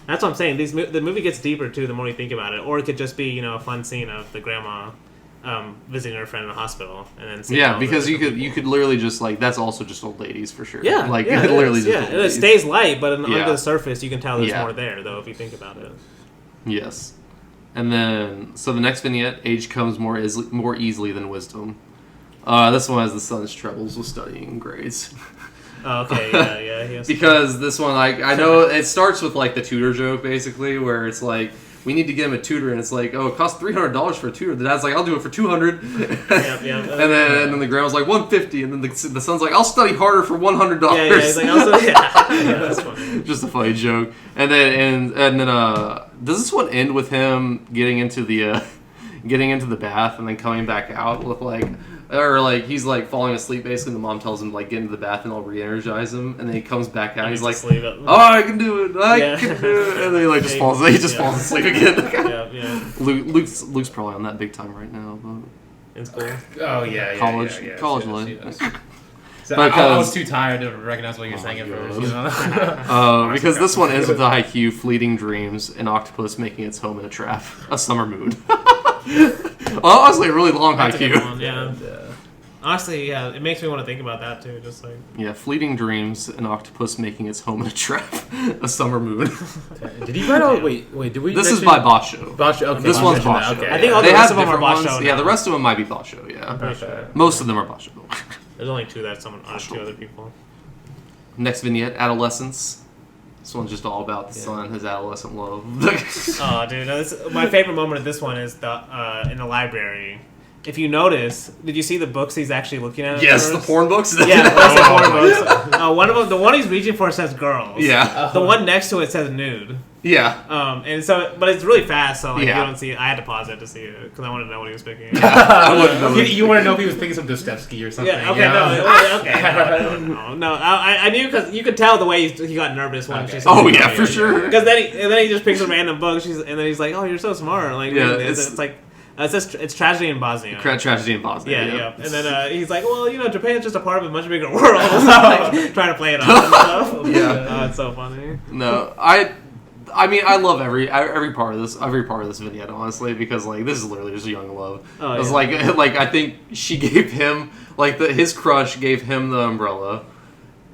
That's what I'm saying. The movie gets deeper too the more you think about it, or it could just be a fun scene of the grandma visiting her friend in the hospital, and then because you could literally just like that's also just old ladies for sure. Like literally just old ladies. It stays light, but under the surface you can tell there's more there though if you think about it. Yes, and then so the next vignette, age comes more easily than wisdom. This one has the son's troubles with studying grades. Oh, okay, yeah. Because this one, I know it starts with like the tutor joke basically, where it's like. We need to get him a tutor, and it's like, oh, it costs $300 for a tutor. The dad's like, I'll do it for $200. And then the grandma's like, $150, and then the son's like, I'll study harder for $100. Yeah, he's like, that's funny. Just a funny joke. And then does this one end with him getting into the bath and then coming back out with he's like falling asleep basically, and the mom tells him like get into the bath and I'll re-energize him, and then he comes back out and he's like, oh, I can do it, I can do it, and then he just falls asleep again. Luke's probably on that big time right now, but in school. Oh yeah, college life. So I was too tired to recognize what you're saying at first. Because this one ends with the haiku, fleeting dreams, an octopus making its home in a trap, a summer moon. Honestly, a really long haiku. Honestly, yeah, it makes me want to think about that too. Just like fleeting dreams, an octopus making its home in a trap, a summer moon. Did you write all? Wait, did we? This is by Basho. Okay. This one's Basho. Okay. I think all the rest of them are Basho. Ones. Yeah, the rest of them might be Basho. Yeah, I'm pretty sure. Most of them are Basho. There's only two that someone two other people. Next vignette, adolescence. This one's just all about the son, his adolescent love. Oh, dude, my favorite moment of this one is the in the library. If you notice, did you see the books he's actually looking at? Yes, the porn books. Yeah, that's the porn books. One of them, the one he's reaching for says girls. Yeah. The one next to it says nude. Yeah. And so, but it's really fast, so like you don't see it. I had to pause it to see it because I wanted to know what he was picking. I wouldn't know. You want to know if he was picking some Dostoevsky or something? Yeah. Okay. No. I knew because you could tell the way he got nervous when she said. Oh yeah, for sure. Because then he just picks a random book. And then he's like, "Oh, you're so smart." Like, it's like. It's tragedy in Bosnia. Tragedy in Bosnia. Yeah. And then he's like, well, Japan's just a part of a much bigger world. Like, trying to play it off and stuff. Yeah. It's so funny. No, I mean, I love every part of this vignette, honestly, because like this is literally just young love. It was like I think she gave him his crush gave him the umbrella.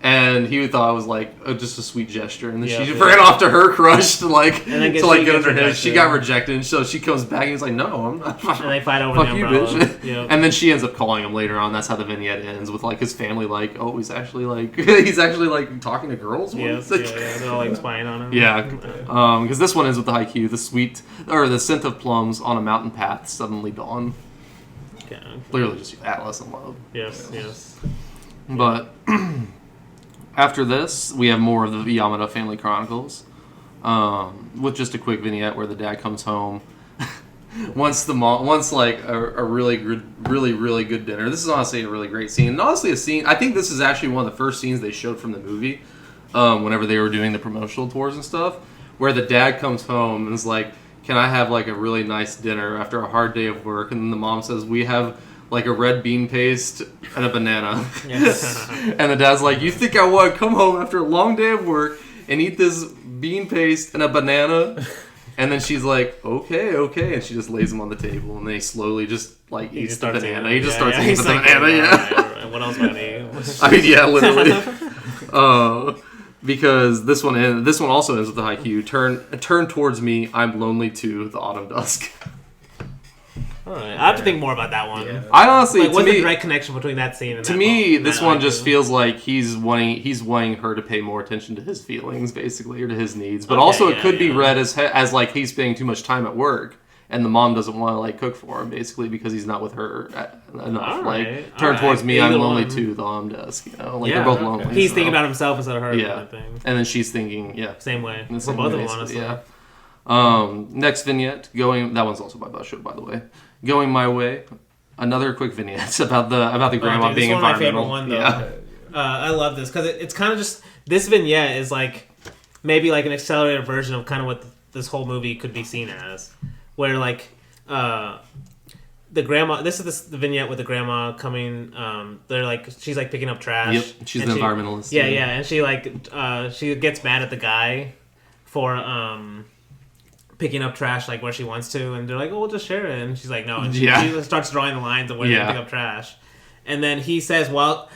And he thought it was like just a sweet gesture, and then she ran off to her crush to get under his. She got rejected, and so she comes back and he's like, "No, I'm not." And they fight over the umbrella. Bitch. Yep. And then she ends up calling him later on. That's how the vignette ends with like his family he's actually talking to girls. Yes, they're all like spying on him. Yeah, because this one ends with the haiku: the scent of plums on a mountain path suddenly dawn. Okay. Clearly, just adolescent love. Yes. But. After this, we have more of the Yamada family chronicles, with just a quick vignette where the dad comes home. Once a really good dinner. This is honestly a really great scene. And honestly, a scene. I think this is actually one of the first scenes they showed from the movie, whenever they were doing the promotional tours and stuff, where the dad comes home and is like, "Can I have like a really nice dinner after a hard day of work?" And then the mom says, "We have." Like a red bean paste and a banana. Yes. And the dad's like, "You think I would come home after a long day of work and eat this bean paste and a banana?" And then she's like, okay. And she just lays them on the table and they slowly just like eats the banana. He just starts eating the banana, Right. What else would I eat? I mean, yeah, literally. Because this one also ends with the haiku, turn towards me, I'm lonely too, the autumn dusk. Alright, I have to think more about that one. Yeah. I honestly, what's the direct connection between that scene and to me, this one just feels like he's wanting her to pay more attention to his feelings, basically, or to his needs. But also, it could be read as like he's spending too much time at work, and the mom doesn't want to like cook for him, basically, because he's not with her enough. Like, turn towards me, I'm lonely too, the autumn dusk. They're both lonely. He's thinking about himself instead of her. Yeah, and then she's thinking, same way. For both of them, honestly. Yeah. Next vignette, that one's also by Basho, by the way. Going My Way, another quick vignette about the grandma being environmental. This is my favorite one, though. I love this because it's kind of just this vignette is like maybe like an accelerated version of kind of what this whole movie could be seen as, where like the grandma. This is the vignette with the grandma coming. They're like she's like picking up trash. Yep, she's an environmentalist. Yeah, and she gets mad at the guy for picking up trash like where she wants to, and they're like, "Oh, we'll just share it." And she's like, "No," and she starts drawing the lines of where they pick up trash. And then he says, "Well,"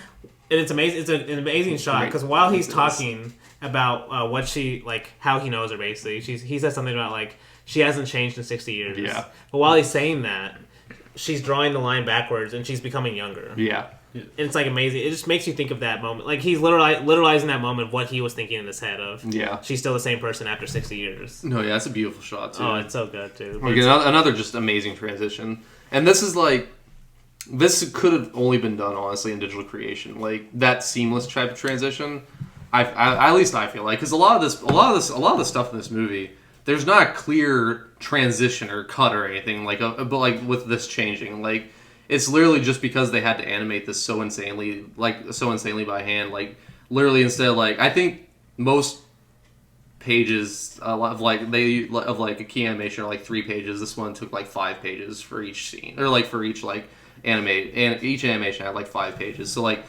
and it's amazing. It's an amazing shot because while he's talking about what she how he knows her, basically, he says something about like she hasn't changed in 60 years. Yeah. But while he's saying that, she's drawing the line backwards and she's becoming younger. Yeah. And it's like amazing. It just makes you think of that moment. Like he's literalizing that moment of what he was thinking in his head of. Yeah. She's still the same person after 60 years. No, yeah, it's a beautiful shot too. Oh, it's so good too. Another just amazing transition. And this could have only been done honestly in digital creation. Like that seamless type of transition. I at least I feel like because a lot of the stuff in this movie, there's not a clear transition or cut or anything but like with this changing like. It's literally just because they had to animate this so insanely by hand. Like literally instead of like I think most pages of a key animation are like 3 pages. This one took like 5 pages for each scene or like for each like animate and each animation had like 5 pages. So like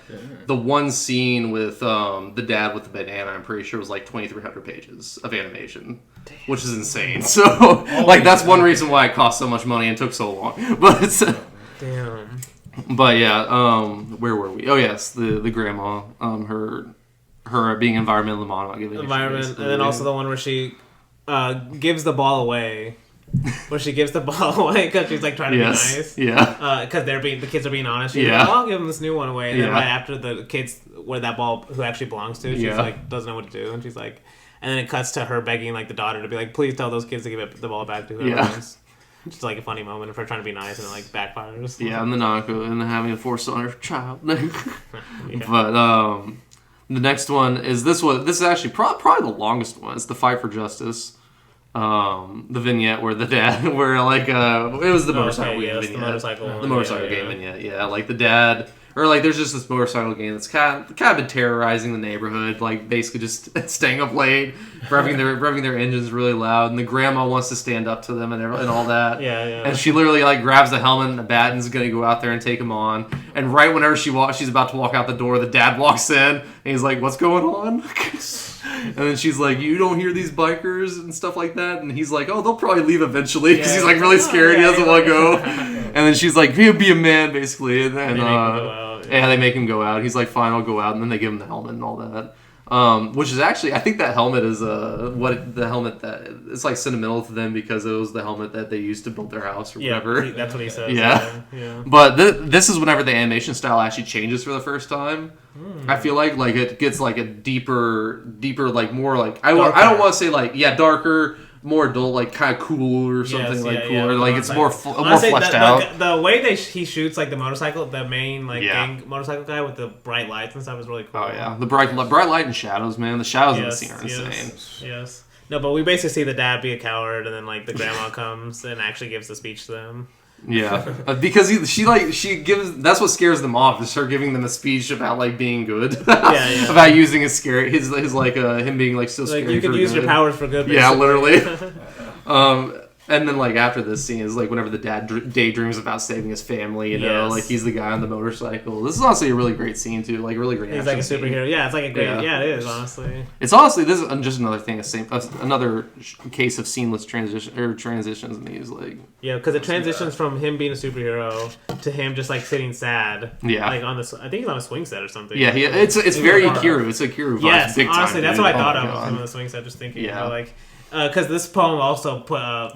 the one scene with the dad with the banana, I'm pretty sure was like 2,300 pages of animation. Damn. Which is insane. So that's one reason why it cost so much money and took so long. But it's. Damn. But yeah, where were we? Oh yes, the grandma, her being environmental monologue. Environment, and then also the one where she gives the ball away. Where she gives the ball away because she's like trying to be nice. Yeah. Because the kids are being honest. She's like, I'll give them this new one away. And then right after the kids, where that ball who actually belongs to, she's like doesn't know what to do, and she's like, and then it cuts to her begging like the daughter to be like, please tell those kids to give the ball back to whoever wants. It's like a funny moment of her trying to be nice and it like backfires. Yeah, and the Nanako and having a force on her child. But the next one is this one. This is actually probably the longest one. It's the Fight for Justice. The vignette where the dad, where like it was the motorcycle game vignette. The motorcycle game vignette. Yeah, like the dad, or like there's just this motorcycle game that's kind of been terrorizing the neighborhood, like basically just staying up late, revving their engines really loud, and the grandma wants to stand up to them and all that. Yeah. And she literally like grabs the helmet and the bat and is gonna go out there and take him on. And right whenever she's about to walk out the door, the dad walks in and he's like, "What's going on?" And then she's like, "You don't hear these bikers and stuff like that?" And he's like, "Oh, they'll probably leave eventually," because he's like really scared. He doesn't want to go. And then she's like, "Be a man," basically. And then they make him go out. He's like, "Fine, I'll go out." And then they give him the helmet and all that. Which is actually, I think that helmet is it's like sentimental to them because it was the helmet that they used to build their house or whatever. That's what he says. Yeah. But this is whenever the animation style actually changes for the first time. I feel like it gets like a deeper, like more like I don't want to say like darker, more adult, like kind of cool or something cooler. Like it's more fleshed out. The way he shoots like the motorcycle, the main gang motorcycle guy with the bright lights and stuff is really cool. Oh yeah, the bright light and shadows, man. The shadows in the scene are insane. Yes. No, but we basically see the dad be a coward, and then like the grandma comes and actually gives the speech to them. Yeah, because she gives. That's what scares them off, is her giving them a speech about like being good. About using his like him being like so scary. You can use your powers for good. Basically. Yeah, literally. And then like after this scene is like whenever the dad daydreams about saving his family, you know, like he's the guy on the motorcycle. This is honestly a really great scene too, like really great. He's like a superhero. Yeah, it's like a great. Yeah, it is honestly. It's honestly this is just another thing. Another case of seamless transitions in these like. Yeah, because it transitions from him being a superhero to him just like sitting sad. Yeah. Like I think he's on a swing set or something. Yeah, it's very Ikiru. It's Ikiru vibes. Yes, big honestly, time, that's dude. what I thought of him on the swing set. Just thinking, like. Because this poem also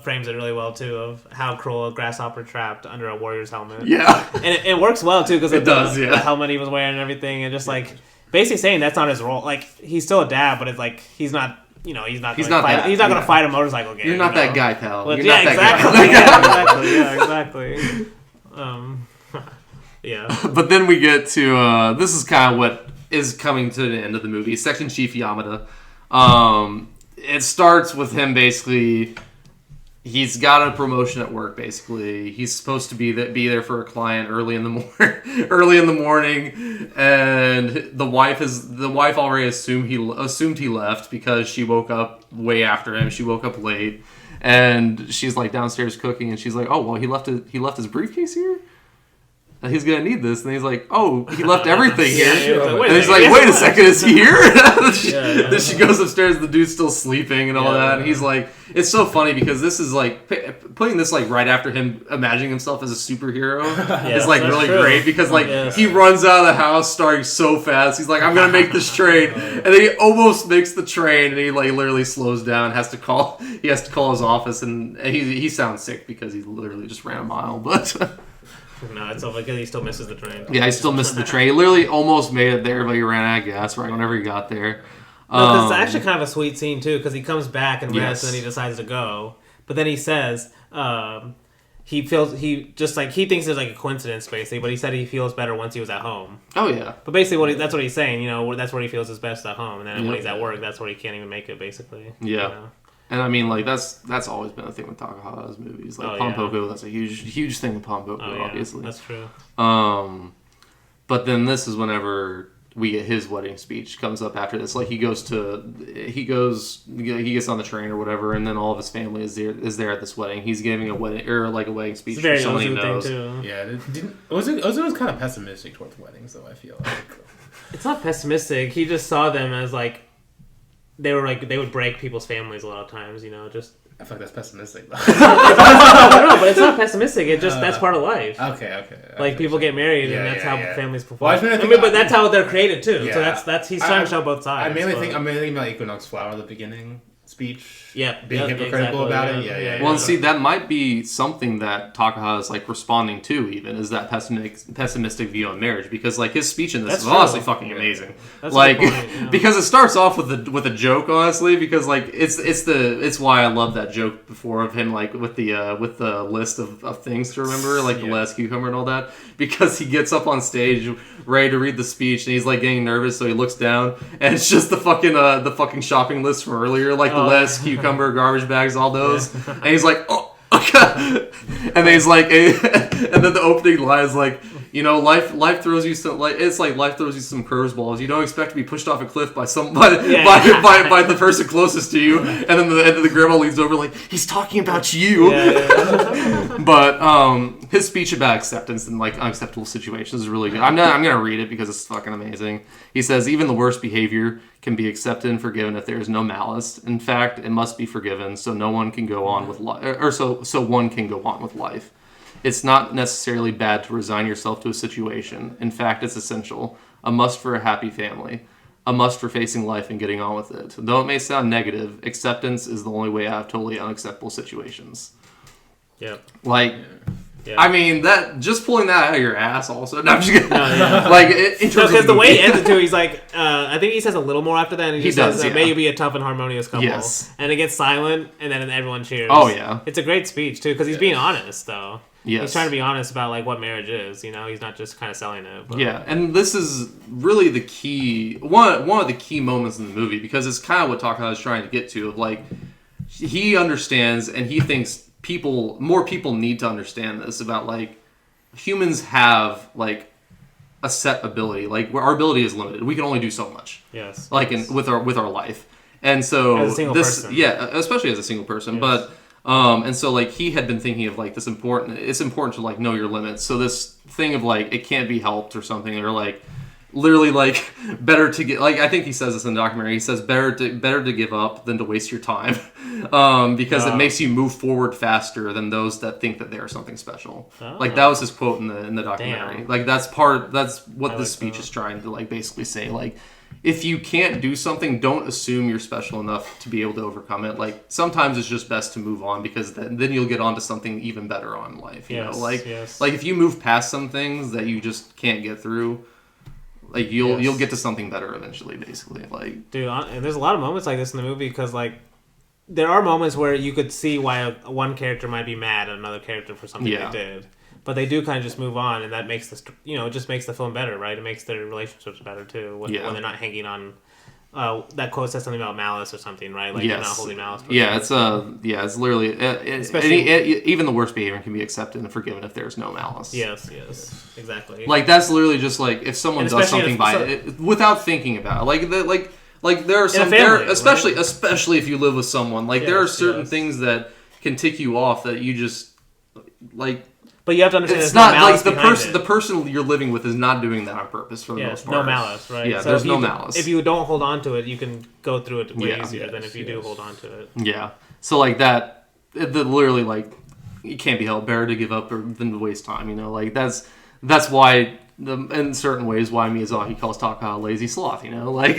frames it really well too, of how cruel a grasshopper trapped under a warrior's helmet. Yeah, and it works well too because the helmet he was wearing and everything, and just like basically saying that's not his role. Like he's still a dad, but it's like he's not. He's not going to fight a motorcycle gang. You're not that guy, pal. But, You're not that guy. Exactly. Yeah. But then we get to this is kind of what is coming to the end of the movie. Section Chief Yamada. It starts with him basically. He's got a promotion at work. Basically, he's supposed to be there for a client early in the morning, and the wife already assumed he left because she woke up way after him. She woke up late, and she's like downstairs cooking, and she's like, "Oh well, he left his briefcase here. He's gonna need this." And he's like, "Oh, he left everything here." And he's like, "Wait a second, is he here?" Then she goes upstairs, the dude's still sleeping and all that. And he's like, it's so funny because this is like putting this like right after him imagining himself as a superhero is like really great because like he runs out of the house starting so fast. He's like, "I'm gonna make this train," and then he almost makes the train, and he like literally slows down. He has to call his office, and he sounds sick because he literally just ran a mile, but. No, it's over because he still misses the train. Yeah, he still misses the train. He literally almost made it there, but he ran out of gas right whenever he got there. No, it's actually kind of a sweet scene too, because he comes back and rests, and then he decides to go. But then he says he thinks there's like a coincidence basically, but he said he feels better once he was at home. Oh yeah. But basically, that's what he's saying. You know, that's where he feels his best at home, and then when he's at work, that's where he can't even make it basically. Yeah. You know? And I mean, like that's always been a thing with Takahata's movies. Like Pompoko, that's a huge thing with Pompoko, obviously. That's true. But then this is whenever we get his wedding speech comes up after this. Like he gets on the train or whatever, and then all of his family is there at this wedding. He's giving a wedding speech for someone he knows. Too. Yeah, it was kind of pessimistic towards weddings, though. I feel like it's not pessimistic. He just saw them as like. They would break people's families a lot of times, you know, just I feel like that's pessimistic. No, but it's not pessimistic. It just that's part of life. Okay. Like people get married, and that's how families perform. Well, but that's how they're created too. Yeah. So that's he's trying to show both sides. I'm mainly thinking about Equinox Flower at the beginning speech. Yeah, being hypocritical about it. Yeah. Well, see, that might be something that Takahata is like responding to. Even is that pessimistic view on marriage, because like his speech in this is honestly fucking amazing. That's like point, because it starts off with a joke, honestly, because like it's why I love that joke before of him like with the list of things to remember, like the last cucumber and all that, because he gets up on stage ready to read the speech and he's like getting nervous, so he looks down and it's just the fucking shopping list from earlier, like the last cucumber, garbage bags, all those, and he's like, oh, okay. And then he's like, and then the opening line is like, you know, life throws you some life throws you some curveballs. You don't expect to be pushed off a cliff by the person closest to you, and then the grandma leans over like, he's talking about you. But his speech about acceptance and like unacceptable situations is really good. I'm gonna read it because it's fucking amazing. He says, even the worst behavior can be accepted and forgiven if there is no malice. In fact, it must be forgiven so no one can go on with life, or so one can go on with life. It's not necessarily bad to resign yourself to a situation. In fact, it's essential. A must for a happy family. A must for facing life and getting on with it. Though it may sound negative, acceptance is the only way out of totally unacceptable situations. Yep. Like, yeah. I mean, that just pulling that out of your ass also. No, I'm just kidding. Like, in terms because of the way he ends it too, he's like, I think he says a little more after that, and he does, says, may you be a tough and harmonious couple. Yes. And it gets silent, and then everyone cheers. Oh, yeah. It's a great speech, too, because he's being honest, though. Yes. He's trying to be honest about like what marriage is, you know. He's not just kind of selling it. But. Yeah, and this is really the key one of the key moments in the movie, because it's kind of what Takahata is trying to get to. Of like, he understands and he thinks more people need to understand this about like humans have like a set ability. Like our ability is limited. We can only do so much. Yes. Like with our life, and so as a single person. Yeah, especially as a single person, yes. but. And so like he had been thinking of like it's important to like know your limits. So this thing of like it can't be helped or something, or like literally like better to get, like I think he says this in the documentary. He says better to give up than to waste your time, because it makes you move forward faster than those that think that they are something special. Like that was his quote in the documentary. Damn. Like that's what this speech is trying to like basically say. Like, if you can't do something, don't assume you're special enough to be able to overcome it. Like, sometimes it's just best to move on, because then you'll get onto something even better on life. You know, like if you move past some things that you just can't get through, like you'll get to something better eventually. Basically, like, dude, and there's a lot of moments like this in the movie, because like there are moments where you could see why one character might be mad at another character for something they did. But they do kind of just move on, and that makes this, it just makes the film better, right? It makes their relationships better too, when they're not hanging on. That quote says something about malice or something, right? Like you're not holding malice. It's literally, even the worst behavior can be accepted and forgiven if there's no malice. Yes, exactly. Like that's literally just like if someone does something without thinking about it, like there are some family, especially if you live with someone, like there are certain things that can tick you off that you just like. But you have to understand it's not like the person you're living with is not doing that on purpose for the most part. No malice, right? Yeah, so there's no malice. If you don't hold on to it, you can go through it way easier than if you do hold on to it. Yeah. So like that, literally like it can't be helped. Better to give up than to waste time. You know, like that's why in certain ways why Miyazaki calls Takahata lazy sloth. You know, like,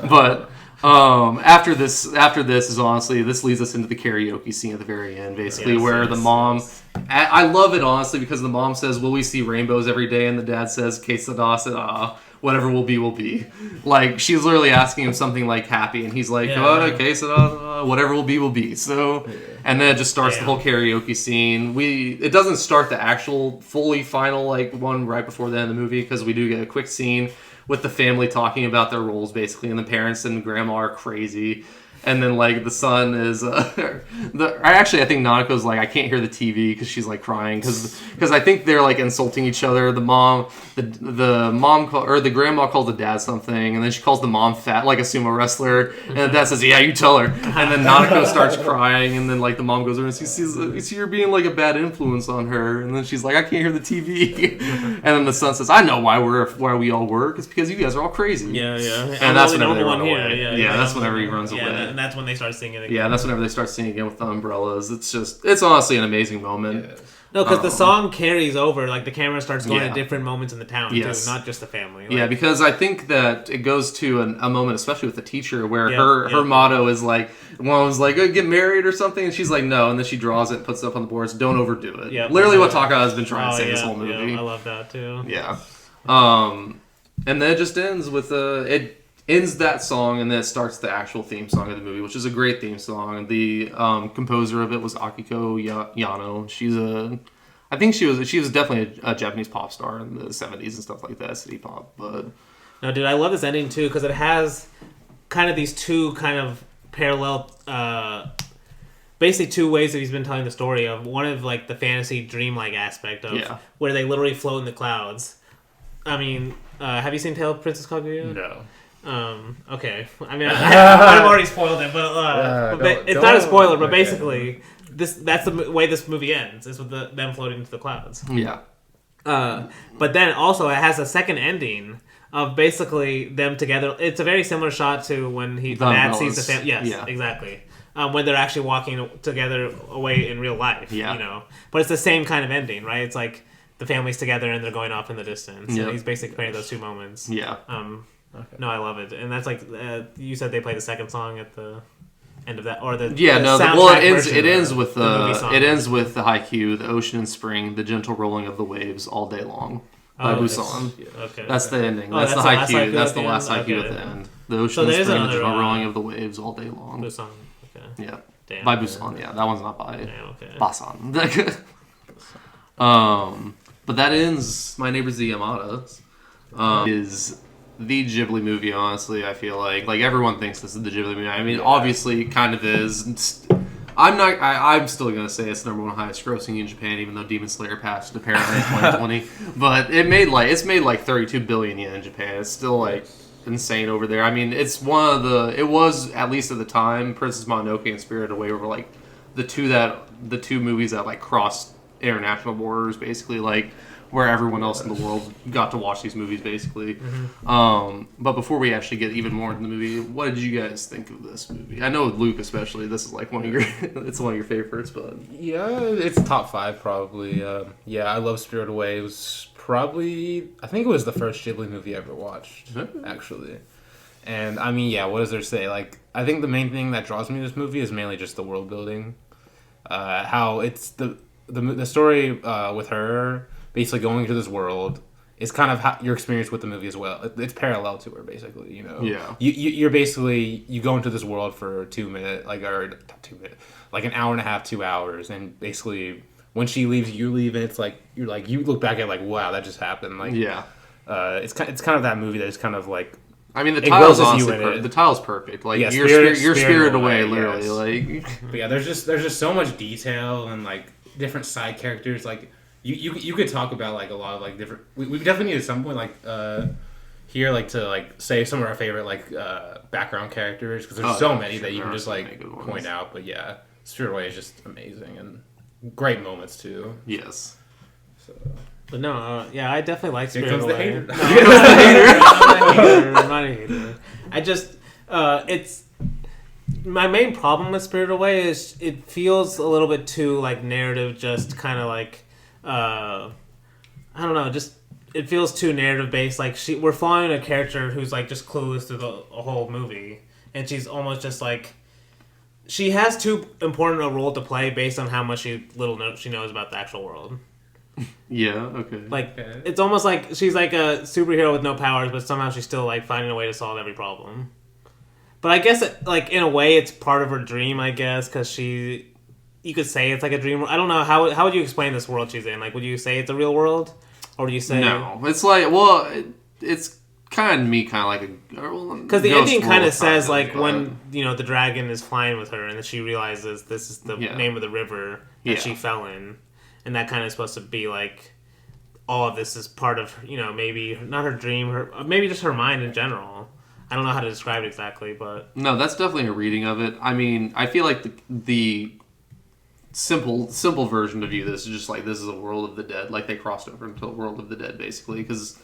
but. After this is honestly, this leads us into the karaoke scene at the very end, basically, where the mom, I love it honestly, because the mom says, "Will we see rainbows every day?" and the dad says, "Quesada, whatever will be, will be." Like, she's literally asking him something like happy, and he's like, quesada, whatever will be, will be. So, and then it just starts the whole karaoke scene. It doesn't start the actual fully final like one right before the end of the movie, because we do get a quick scene with the family talking about their roles, basically, and the parents and grandma are crazy. And then, like, the son is... I think Nanako's like, I can't hear the TV because she's, like, crying. Because I think they're, like, insulting each other. The mom... The mom... or the grandma calls the dad something. And then she calls the mom fat, like a sumo wrestler. And the dad says, yeah, you tell her. And then Nanako starts crying. And then, like, the mom goes over and sees you're being, like, a bad influence on her. And then she's like, I can't hear the TV. And then the son says, I know why we all work. It's because you guys are all crazy. Yeah. And that's whenever they run away. That's whenever he runs away. and that's when they start singing again. Yeah, that's whenever they start singing again with the umbrellas. It's honestly an amazing moment. Yeah. No, because the song carries over. Like, the camera starts going at different moments in the town, too, not just the family. Like, yeah, because I think that it goes to a moment, especially with the teacher, where her motto is like, one was like, oh, get married or something, and she's like, no, and then she draws it and puts it up on the boards, don't overdo it. Yeah, literally what Takahata has been trying to say this whole movie. Yeah, I love that, too. Yeah. And then it just ends with it ends that song, and then it starts the actual theme song of the movie, which is a great theme song. The composer of it was Akiko Yano. I think she was definitely a Japanese pop star in the 70s and stuff like that, city pop. But no, dude, I love this ending too because it has kind of these two kind of parallel, basically two ways that he's been telling the story of. One of like the fantasy dreamlike aspect of where they literally float in the clouds. I mean, have you seen Tale of Princess Kaguya? No. Okay. I mean, I've already spoiled it, but it's not a spoiler. But basically, that's the way this movie ends. Is with them floating into the clouds. Yeah. But then also it has a second ending of basically them together. It's a very similar shot to when the dad sees the family. Yes, exactly. When they're actually walking together away in real life. Yeah. You know, but it's the same kind of ending, right? It's like the family's together and they're going off in the distance. Yep. And he's basically comparing those two moments. Yeah. Okay. No, I love it, and that's like you said they play the second song at the end of that, or the it ends with the haiku, the ocean and spring, the gentle rolling of the waves all day long by Busan. That's the ending. That's the haiku. That's the last haiku at the end. The ocean and spring, the gentle rolling of the waves all day long. Busan. Okay. Yeah. Damn, by Busan. Yeah, that one's not by Basan. But that ends My Neighbors the Yamadas. Is the Ghibli movie, honestly. I feel like everyone thinks this is the Ghibli movie. I mean, obviously, it kind of is. I'm still gonna say it's the #1 highest grossing in Japan, even though Demon Slayer passed apparently in 2020. But it's made like 32 billion yen in Japan. It's still like insane over there. I mean, it was, at least at the time, Princess Mononoke and Spirited Away were like the two movies that like crossed international borders, basically, like where everyone else in the world got to watch these movies, basically. Mm-hmm. But before we actually get even more into the movie, what did you guys think of this movie? I know Luke especially, this is like one of your favorites, but yeah, it's top 5 probably. I love Spirited Away. It was probably, I think it was the first Ghibli movie I ever watched, actually. And I mean, what does there say? Like, I think the main thing that draws me to this movie is mainly just the world building. How it's the story with her basically going into this world is kind of how your experience with the movie as well. It's parallel to her, basically, you know. Yeah. You're basically, you go into this world for 2 minutes, like an hour and a half, 2 hours, and basically when she leaves, you leave, and it's like you look back at like, wow, that just happened. Like, it's kind of that movie that is kind of like. I mean, the tile's perfect. Like, you're spirited away, literally. Yes. Like, but yeah, there's just so much detail and like different side characters. Like, you could talk about like a lot of like different. We definitely need at some point like here like to like say some of our favorite like background characters, because there's so many that you can just like point out. But yeah, Spirited Away is just amazing and great moments too. Yes. So. But no, I definitely like Spirited Away. Here comes the hater. I'm not a hater. I just, it's my main problem with Spirited Away is it feels a little bit too like narrative, just kind of like, I don't know, just it feels too narrative based. Like we're following a character who's like just clueless through the whole movie, and she's almost just like. She has too important a role to play based on how much she knows about the actual world. Yeah, okay. Like, it's almost like she's like a superhero with no powers, but somehow she's still like finding a way to solve every problem. But I guess, like, in a way, it's part of her dream, I guess, because you could say it's like a dream. I don't know, how would you explain this world she's in? Like, would you say it's a real world? Or would you say... No, it's like, well, it's kind of like a... Because the ending kind of says, like, when, the dragon is flying with her, and then she realizes this is the name of the river that she fell in. And that kind of supposed to be like, all of this is part of, maybe not her dream, maybe just her mind in general. I don't know how to describe it exactly, but no, that's definitely a reading of it. I mean, I feel like the simple version to view this is just like this is a world of the dead. Like they crossed over into a world of the dead, basically, because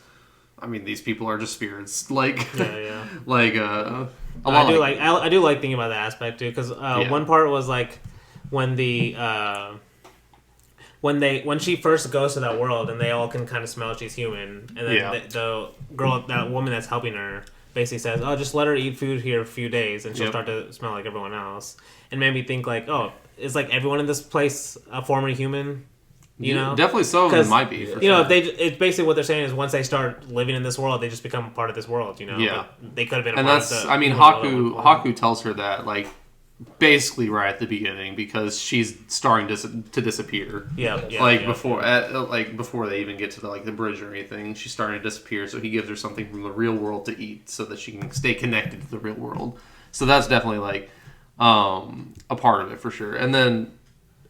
I mean, these people are just spirits. Like, yeah. like I do like thinking about that aspect too, because one part was like when when she first goes to that world and they all can kind of smell she's human, and then the girl, that woman that's helping her, basically says, "Oh, just let her eat food here a few days, and she'll start to smell like everyone else." And made me think like, oh, is like everyone in this place a former human? You know, definitely some of them might be. You know, it's basically what they're saying is once they start living in this world, they just become part of this world. You know, but they could have been. And that's, I mean, Haku tells her that like basically right at the beginning because she's starting to disappear. Before they even get to the bridge or anything, she's starting to disappear. So he gives her something from the real world to eat so that she can stay connected to the real world. So that's definitely like a part of it for sure. And then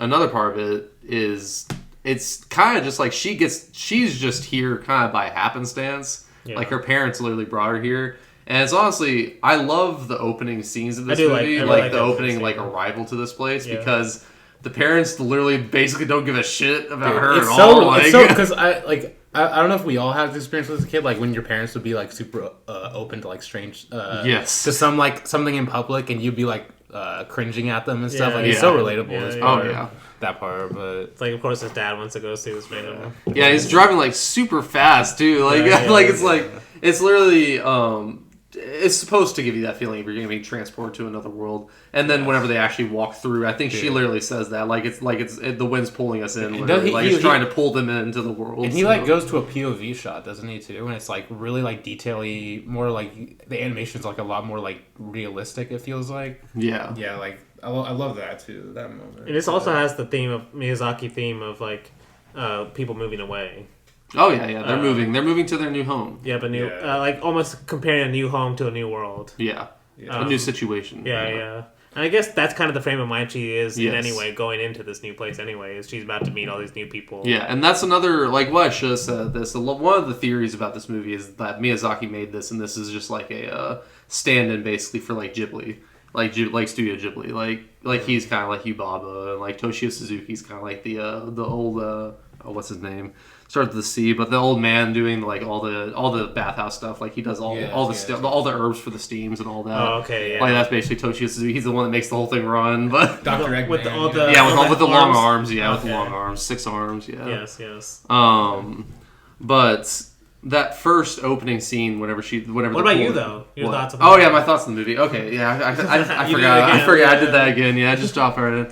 another part of it is. It's kind of just like she's just here kind of by happenstance. Yeah. Like her parents literally brought her here. And it's honestly, I love the opening scenes of this movie. Like the opening arrival to this place because the parents literally basically don't give a shit about her at all. It's so, because I don't know if we all have this experience as a kid, like when your parents would be like super open to like strange, to something in public and you'd be like cringing at them and stuff. It's so relatable. That part, but it's like, of course, his dad wants to go see this man. Yeah, he's driving like super fast too. Like, it's literally, it's supposed to give you that feeling of you're being transported to another world. And then whenever they actually walk through, I think she literally says that, it's the wind's pulling us in. He's trying to pull them into the world. And he goes to a POV shot, doesn't he too? And it's like really like detail-y, more like the animation's like a lot more like realistic. It feels like. Yeah. Yeah, like. I love that too, that moment. And this also has the Miyazaki theme of like people moving away. Oh yeah, they're moving. They're moving to their new home. Yeah, but like almost comparing a new home to a new world. Yeah, a new situation. Yeah. And I guess that's kind of the frame of mind she is in any way going into this new place. Anyway, is she's about to meet all these new people. Yeah, and that's another what I should have said. One of the theories about this movie is that Miyazaki made this, and this is just like a stand-in basically for like Ghibli. Like Studio Ghibli, like he's kind of like Yubaba, and like Toshio Suzuki's kind of like the old what's his name? Starts with the C, but the old man doing like all the bathhouse stuff. Like he does all the herbs for the steams and all that. Oh, okay, yeah. Like that's basically Toshio Suzuki. He's the one that makes the whole thing run. But Dr. Eggman, with the long arms, with the long arms, 6 arms, Yes. But. That first opening scene, whenever. What about you though? Your thoughts? My thoughts on the movie. Okay, yeah, I forgot. I did that again. Yeah, I just dropped right in.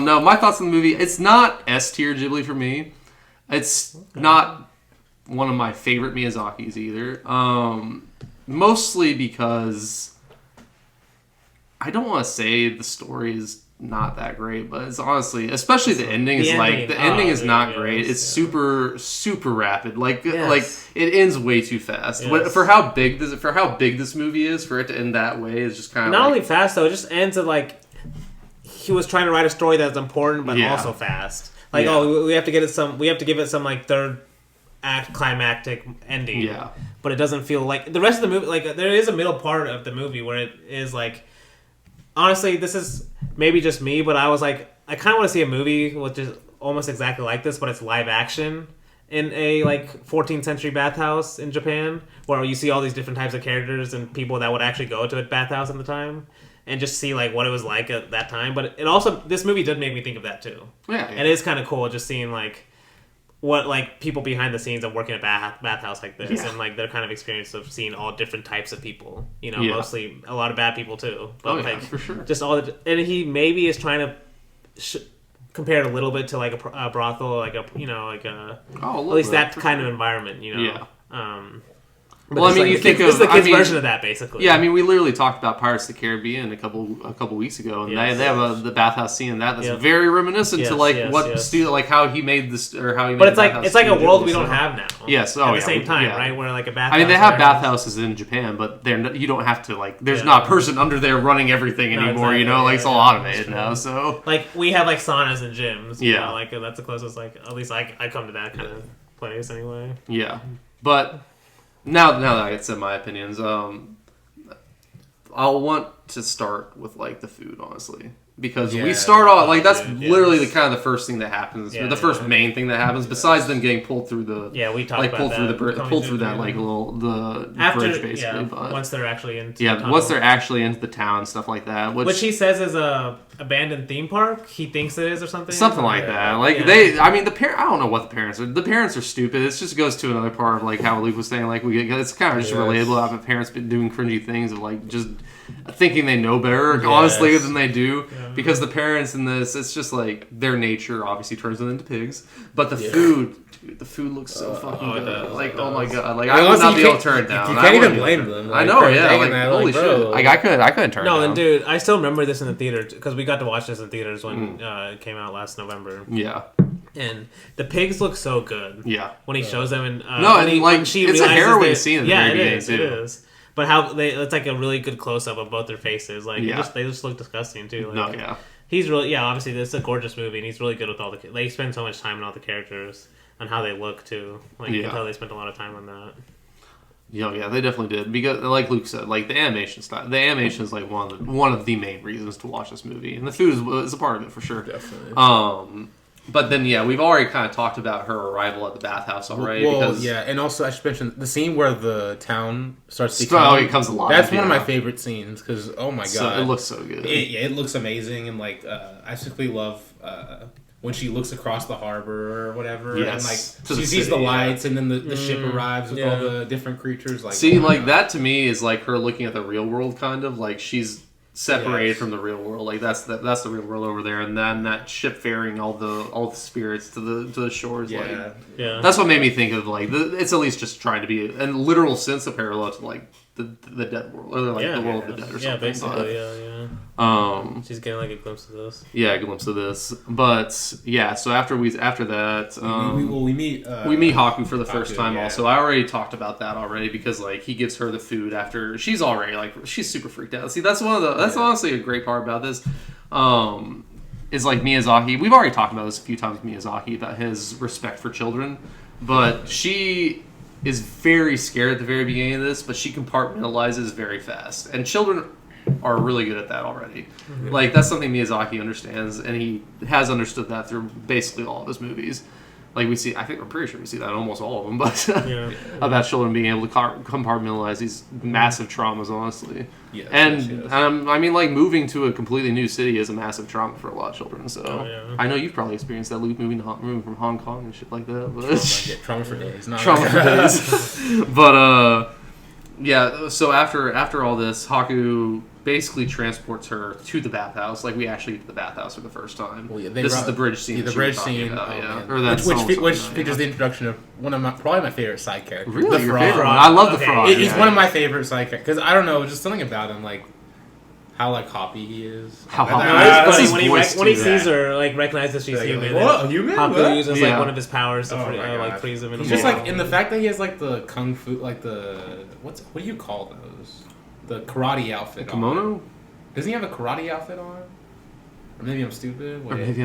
No, my thoughts on the movie. It's not S tier Ghibli for me. It's not one of my favorite Miyazaki's either. Mostly because I don't want to say the story is not that great, but it's honestly, especially the ending is not great. It's super rapid. Like it ends way too fast. Yes. For how big this movie is, for it to end that way is just kind of not only fast though. It just ends at like he was trying to write a story that's important but also fast. Like we have to give it some like third act climactic ending. Yeah, but it doesn't feel like the rest of the movie. Like there is a middle part of the movie where it is like. Honestly, this is maybe just me, but I was like, I kind of want to see a movie which is almost exactly like this, but it's live action in a 14th century bathhouse in Japan, where you see all these different types of characters and people that would actually go to a bathhouse at the time, and just see what it was like at that time. But it also, this movie did make me think of that too. Yeah. And it is kind of cool just seeing what people behind the scenes of working at a bathhouse like this, and their kind of experience of seeing all different types of people. Mostly a lot of bad people too. But for sure. Just and he maybe is trying to compare it a little bit to a brothel, at least that kind of environment. Yeah. But well, I mean, you think this is the kids' version of that, basically. Yeah, I mean, we literally talked about Pirates of the Caribbean a couple weeks ago, and they have the bathhouse scene in that's very reminiscent to how he made this or how he. But it's like a world we don't have now. Yes, at the same time, right? Where a bathhouse. I mean, they have bathhouses in Japan, but you don't have to there's not a person under there running everything anymore. Exactly. It's all automated now. So we have saunas and gyms. Yeah, that's the closest. At least I come to that kind of place anyway. Yeah, but. Now that I said my opinions, I'll want to start with the food, honestly. because we start off like that's literally the kind of the first thing that happens, the first main thing that happens, besides them getting pulled through the pulled through that like little bridge basically. But once they're actually into once they're actually into the town and stuff like that, which he says is a abandoned theme park. He thinks it is or something like that. Like the parent. I don't know what the parents are. The parents are stupid. It just goes to another part of like how Luke was saying. Like it's kind of just relatable how the parents been doing cringy things of like just thinking they know better, honestly, than they do. Yeah. Because the parents in this, it's just like their nature obviously turns them into pigs. But the food, dude, the food looks so fucking good. Oh my god! Like I would not be able to turn it down. You can't even blame them. Like, I know, yeah. Like holy shit! Like I couldn't turn it down. No, and dude, I still remember this in the theater because we got to watch this in theaters when it came out last November. Yeah. And the pigs look so good. Yeah. When he shows them, and it's a harrowing scene. It is. But it's like a really good close up of both their faces. Like they just look disgusting too. Like, he's really obviously this is a gorgeous movie and he's really good with all the. They spend so much time on all the characters and how they look too. Like you can tell they spent a lot of time on that. Yeah, they definitely did because, like Luke said, like the animation style. The animation is like one of the main reasons to watch this movie, and the food is a part of it for sure. Definitely. But then, we've already kind of talked about her arrival at the bathhouse already. Well, and also I should mention the scene where the town starts to come. It comes alive. That's one of my favorite scenes because, oh my god. It looks so good. It looks amazing, and like, I simply love when she looks across the harbor or whatever, and like she sees the lights, and then the ship arrives with all the different creatures. Like, that to me is like her looking at the real world, kind of like she's separated from the real world, like that's the real world over there, and then that ship ferrying all the spirits to the shores. That's what made me think of like it's at least just trying to be in literal sense a parallel to like the dead world or like the world of the dead or something. Yeah, basically, she's getting like a glimpse of this. Yeah, a glimpse of this. But so after that, we meet Haku for the first time. Also, I already talked about that already because like he gives her the food after she's already like she's super freaked out. See, that's that's honestly a great part about this. Is like Miyazaki. We've already talked about this a few times. Miyazaki about his respect for children, but she is very scared at the very beginning of this, but she compartmentalizes very fast, and children are really good at that already. Mm-hmm. Like that's something Miyazaki understands, and he has understood that through basically all of his movies. Like I'm pretty sure we see that in almost all of them, but about children being able to compartmentalize these massive traumas, honestly. Yes, I mean, like moving to a completely new city is a massive trauma for a lot of children. So I know you've probably experienced that, Luke, moving from Hong Kong and shit like that. But trauma for days. Trauma for days. But so after all this, Haku basically transports her to the bathhouse. Like we actually get to the bathhouse for the first time. Well, this is the bridge scene. The bridge scene, which features the introduction of probably my favorite side character. Really, the frog. I love the frog. He's one of my favorite side characters because I don't know, just something about him, like how like hoppy he is. When he sees her, like recognizes she's human. What? Human? Haku uses like one of his powers to freeze him. He's just like in the fact that he has like the kung fu, like the what do you call those? The karate outfit. Kimono? On. Doesn't he have a karate outfit on? Or maybe I'm stupid. I think he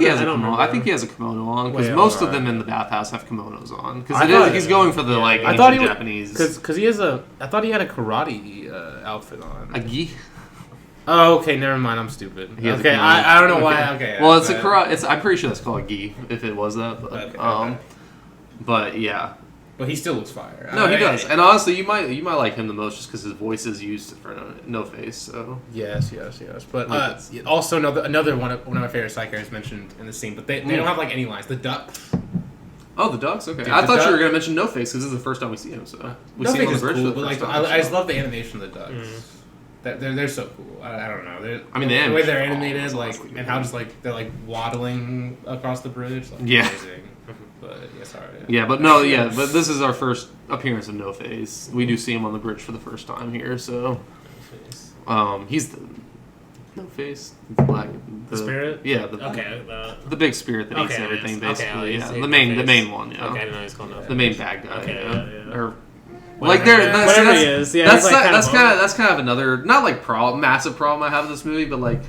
has a kimono. I think he has a kimono on because most of them in the bathhouse have kimonos on. Because he's going for the like ancient Japanese. Because he has a. I thought he had a karate outfit on. A gi. Oh, okay. Never mind. I'm stupid. Okay, I don't know why. Okay. Well, it's a karate. I'm pretty sure that's called a gi. If it was that, but yeah. But he still looks fire. No, he does. And honestly, you might like him the most just because his voice is used for No Face. So yes. But also another one of my favorite side characters mentioned in the scene, but they don't have like any lines. The ducks. Oh, the ducks. Okay, I thought you were gonna mention No Face because this is the first time we see him. So we see him on the bridge for the first time. I just love the animation of the ducks. They're so cool. I don't know. The way they're animated, and how just like they're like waddling across the bridge. Like, amazing. But but this is our first appearance of No Face. We do see him on the bridge for the first time here. So, he's the No Face, the spirit. Yeah. The big spirit that eats everything, basically. The main one. Yeah. Okay, I didn't know he's called No Face. The main bad guy. Okay. Or like whatever he is. Yeah, that's kind of another not like massive problem I have with this movie, but like.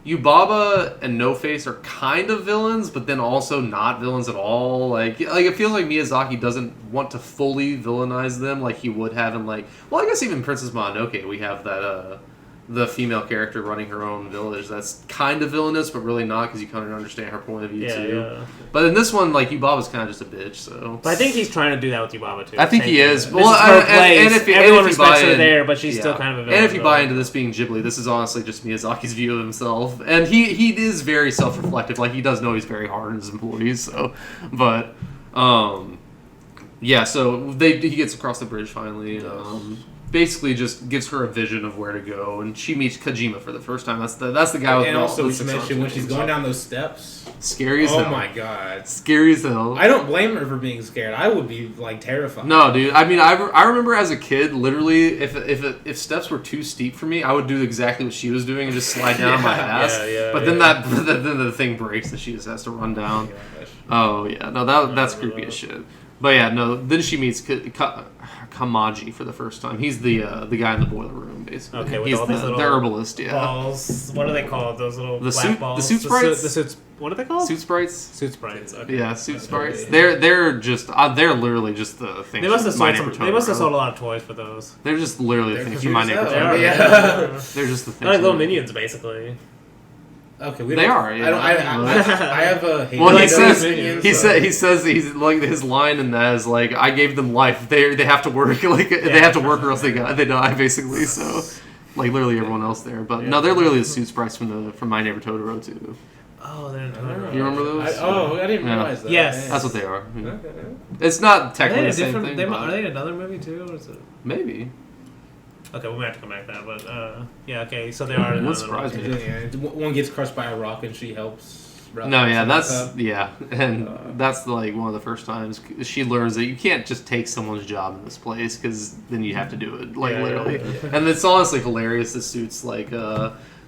Yubaba and No Face are kind of villains, but then also not villains at all. Like it feels like Miyazaki doesn't want to fully villainize them like he would have in I guess even Princess Mononoke we have that the female character running her own village that's kind of villainous, but really not, because you kind of understand her point of view too. Yeah. But in this one, like, Yubaba's kind of just a bitch. So, but I think he's trying to do that with Yubaba too. I think he is. Well, and if everyone respects her there, but she's still kind of a villain. And if you buy into this being Ghibli, this is honestly just Miyazaki's view of himself, and he is very self-reflective. Like, he does know he's very hard on his employees. So, but yeah. So he gets across the bridge finally. Basically just gives her a vision of where to go, and she meets Kojima for the first time. That's the guy with and also she mentioned when she's going down those steps. Scary as hell. Oh my god. Scary as hell. I don't blame her for being scared. I would be like terrified. No, dude. I mean, I remember as a kid, literally, if steps were too steep for me, I would do exactly what she was doing and just slide down on my ass. But then then the thing breaks and she just has to run down. Oh yeah, no, that's creepy as shit. But yeah, no. Then she meets Kamaji for the first time. He's the guy in the boiler room, basically. Okay, with he's all these little the herbalist. Yeah. Balls. What are they called? Those little black balls. The suit sprites. The suits. What are they called? Suit sprites. Suit sprites. Okay. Yeah, suit sprites. They're just they're literally just the things. They must have sold They must have sold a lot of toys for those. They're just literally the things from My Neighbors. They're just the things. They're like little minions, basically. Okay, they are. Yeah. I have a. Well, he says he's like his line in that is like, I gave them life. They have to work they have to work or else they die basically. So like literally everyone else there, but no, they're literally the suit sprites from My Neighbor Totoro too. Oh, they're Totoro. You remember those? I didn't realize that. Yes, that's what they are. Yeah. Okay. It's not technically the same thing. Are they another movie too, or is it? Maybe. Okay, we might have to come back to that, but yeah, okay, so they are. What surprised me? Yeah, one gets crushed by a rock and she helps. No, yeah, that's like one of the first times she learns that you can't just take someone's job in this place, because then you have to do it, like literally. Yeah. And it's honestly hilarious. The suits like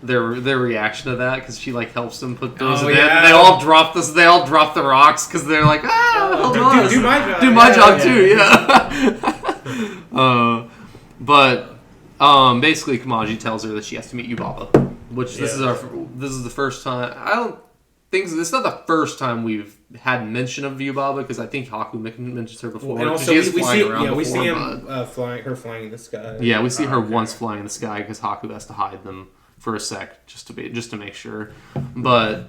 their reaction to that, because she like helps them put those in. They all drop this. They all drop the rocks because they're like, do my job. Do my job too. Yeah. But. Basically, Kamaji tells her that she has to meet Yubaba, which this is the first time. I don't think this is not the first time we've had mention of Yubaba, because I think Haku mentions her before. And also, we see him flying in the sky. Yeah, we see her once flying in the sky because Haku has to hide them for a sec just to make sure. But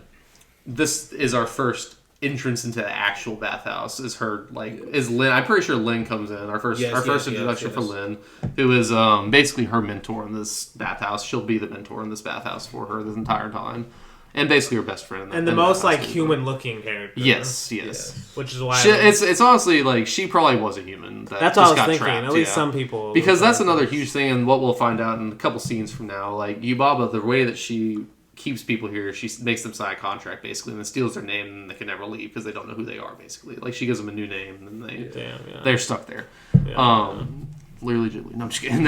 this is our first entrance into the actual bathhouse. Is Lynn? I'm pretty sure Lynn comes in. Our first introduction for Lynn, who is basically her mentor in this bathhouse. She'll be the mentor in this bathhouse for her this entire time, and basically her best friend. And the most like human-looking character. Yes. Which is why it's honestly like she probably was a human. That's what I was thinking. Trapped, at least some people. Because that's another huge thing, and what we'll find out in a couple scenes from now. Like Yubaba, the way that she keeps people here, she makes them sign a contract basically, and then steals their name, and they can never leave because they don't know who they are basically. Like she gives them a new name, and they're stuck there. Literally Ghibli. No, I'm just kidding.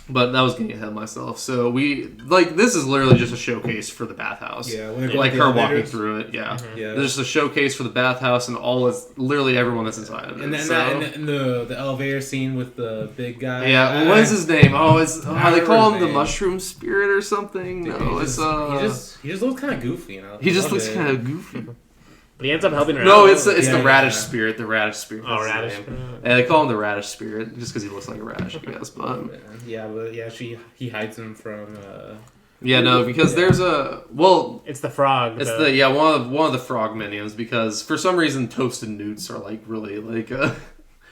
But that was getting ahead of myself. So this is literally just a showcase for the bathhouse. Yeah, like her walking through it. Yeah, there's just a showcase for the bathhouse, and literally everyone that's inside of it. And then the elevator scene with the big guy. Yeah, what is his name? They call him the Mushroom Spirit or something. No, he just looks kind of goofy. He just looks kind of goofy. But he ends up helping her. No, it's the Radish Spirit. The Radish Spirit. Oh, Radish. And they call him the Radish Spirit just because he looks like a radish, I guess. But he hides him from. Because there's it's the frog. It's one of the frog minions, because for some reason toasted newts are like really like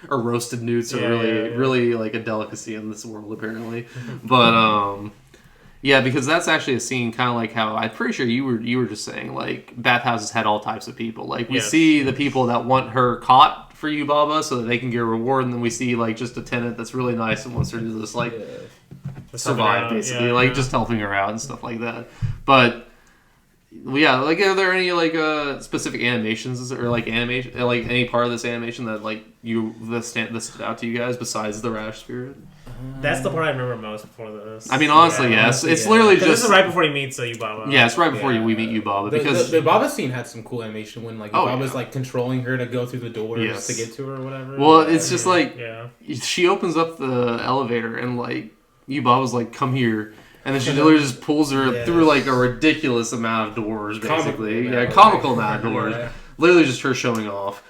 or roasted newts are really like a delicacy in this world apparently, but yeah, because that's actually a scene kind of like how I'm pretty sure you were just saying, like bathhouses had all types of people. Like we see the people that want her caught for Yubaba so that they can get a reward, and then we see like just a tenant that's really nice and wants her to just like survive basically, just helping her out and stuff like that. But like are there any like specific animations or like animation, like any part of this animation that like that stood out to you guys besides the Radish Spirit? That's the part I remember most before this. I mean, honestly, yes. It's literally just... This is right before he meets Yubaba. Yeah, it's right before we meet Yubaba. Because the Yubaba scene had some cool animation when like Yubaba's like controlling her to go through the doors to get to her or whatever. Well, it's just like... She opens up the elevator and like Yubaba's like, come here. And then she literally just pulls her through like a ridiculous amount of doors, basically. Comical amount of doors. Literally just her showing off.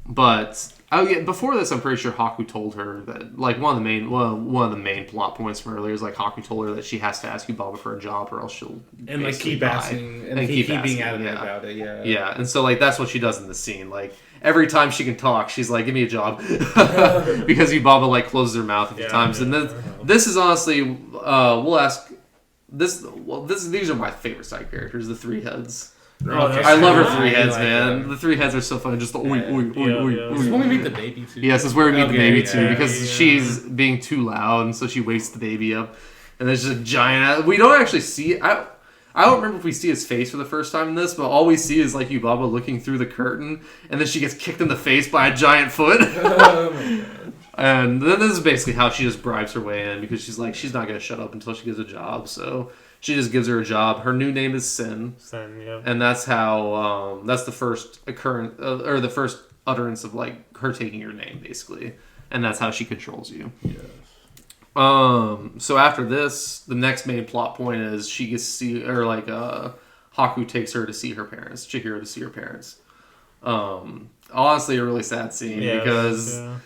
But... Oh yeah, before this, I'm pretty sure Haku told her that like one of the main plot points from earlier is like Haku told her that she has to ask Yubaba for a job or else she'll and like keep asking and keep being adamant about it. Yeah, yeah, and so like that's what she does in the scene. Like every time she can talk, she's like, "Give me a job," because Yubaba like closes her mouth a few times. And then this is honestly, we'll ask this. Well, these are my favorite side characters, the three heads. I love her three heads, man. The three heads are so funny. Just the oi, oi, oi, oi. This is when we meet the baby, too. Yes, this is where we meet the baby, too, because she's being too loud, and so she wakes the baby up. And there's just a giant... We don't actually see... I don't remember if we see his face for the first time in this, but all we see is, like, Yubaba looking through the curtain, and then she gets kicked in the face by a giant foot. Oh, my God. And then this is basically how she just bribes her way in, because she's like, she's not going to shut up until she gets a job, so... She just gives her a job. Her new name is Sin. Sin, yeah. And that's how, that's the first or the first utterance of, like, her taking your name, basically. And that's how she controls you. Yes. So after this, the next main plot point is she gets to see, or, like, Haku takes her to see her parents. Chihiro to see her parents. Honestly, a really sad scene because... Yeah.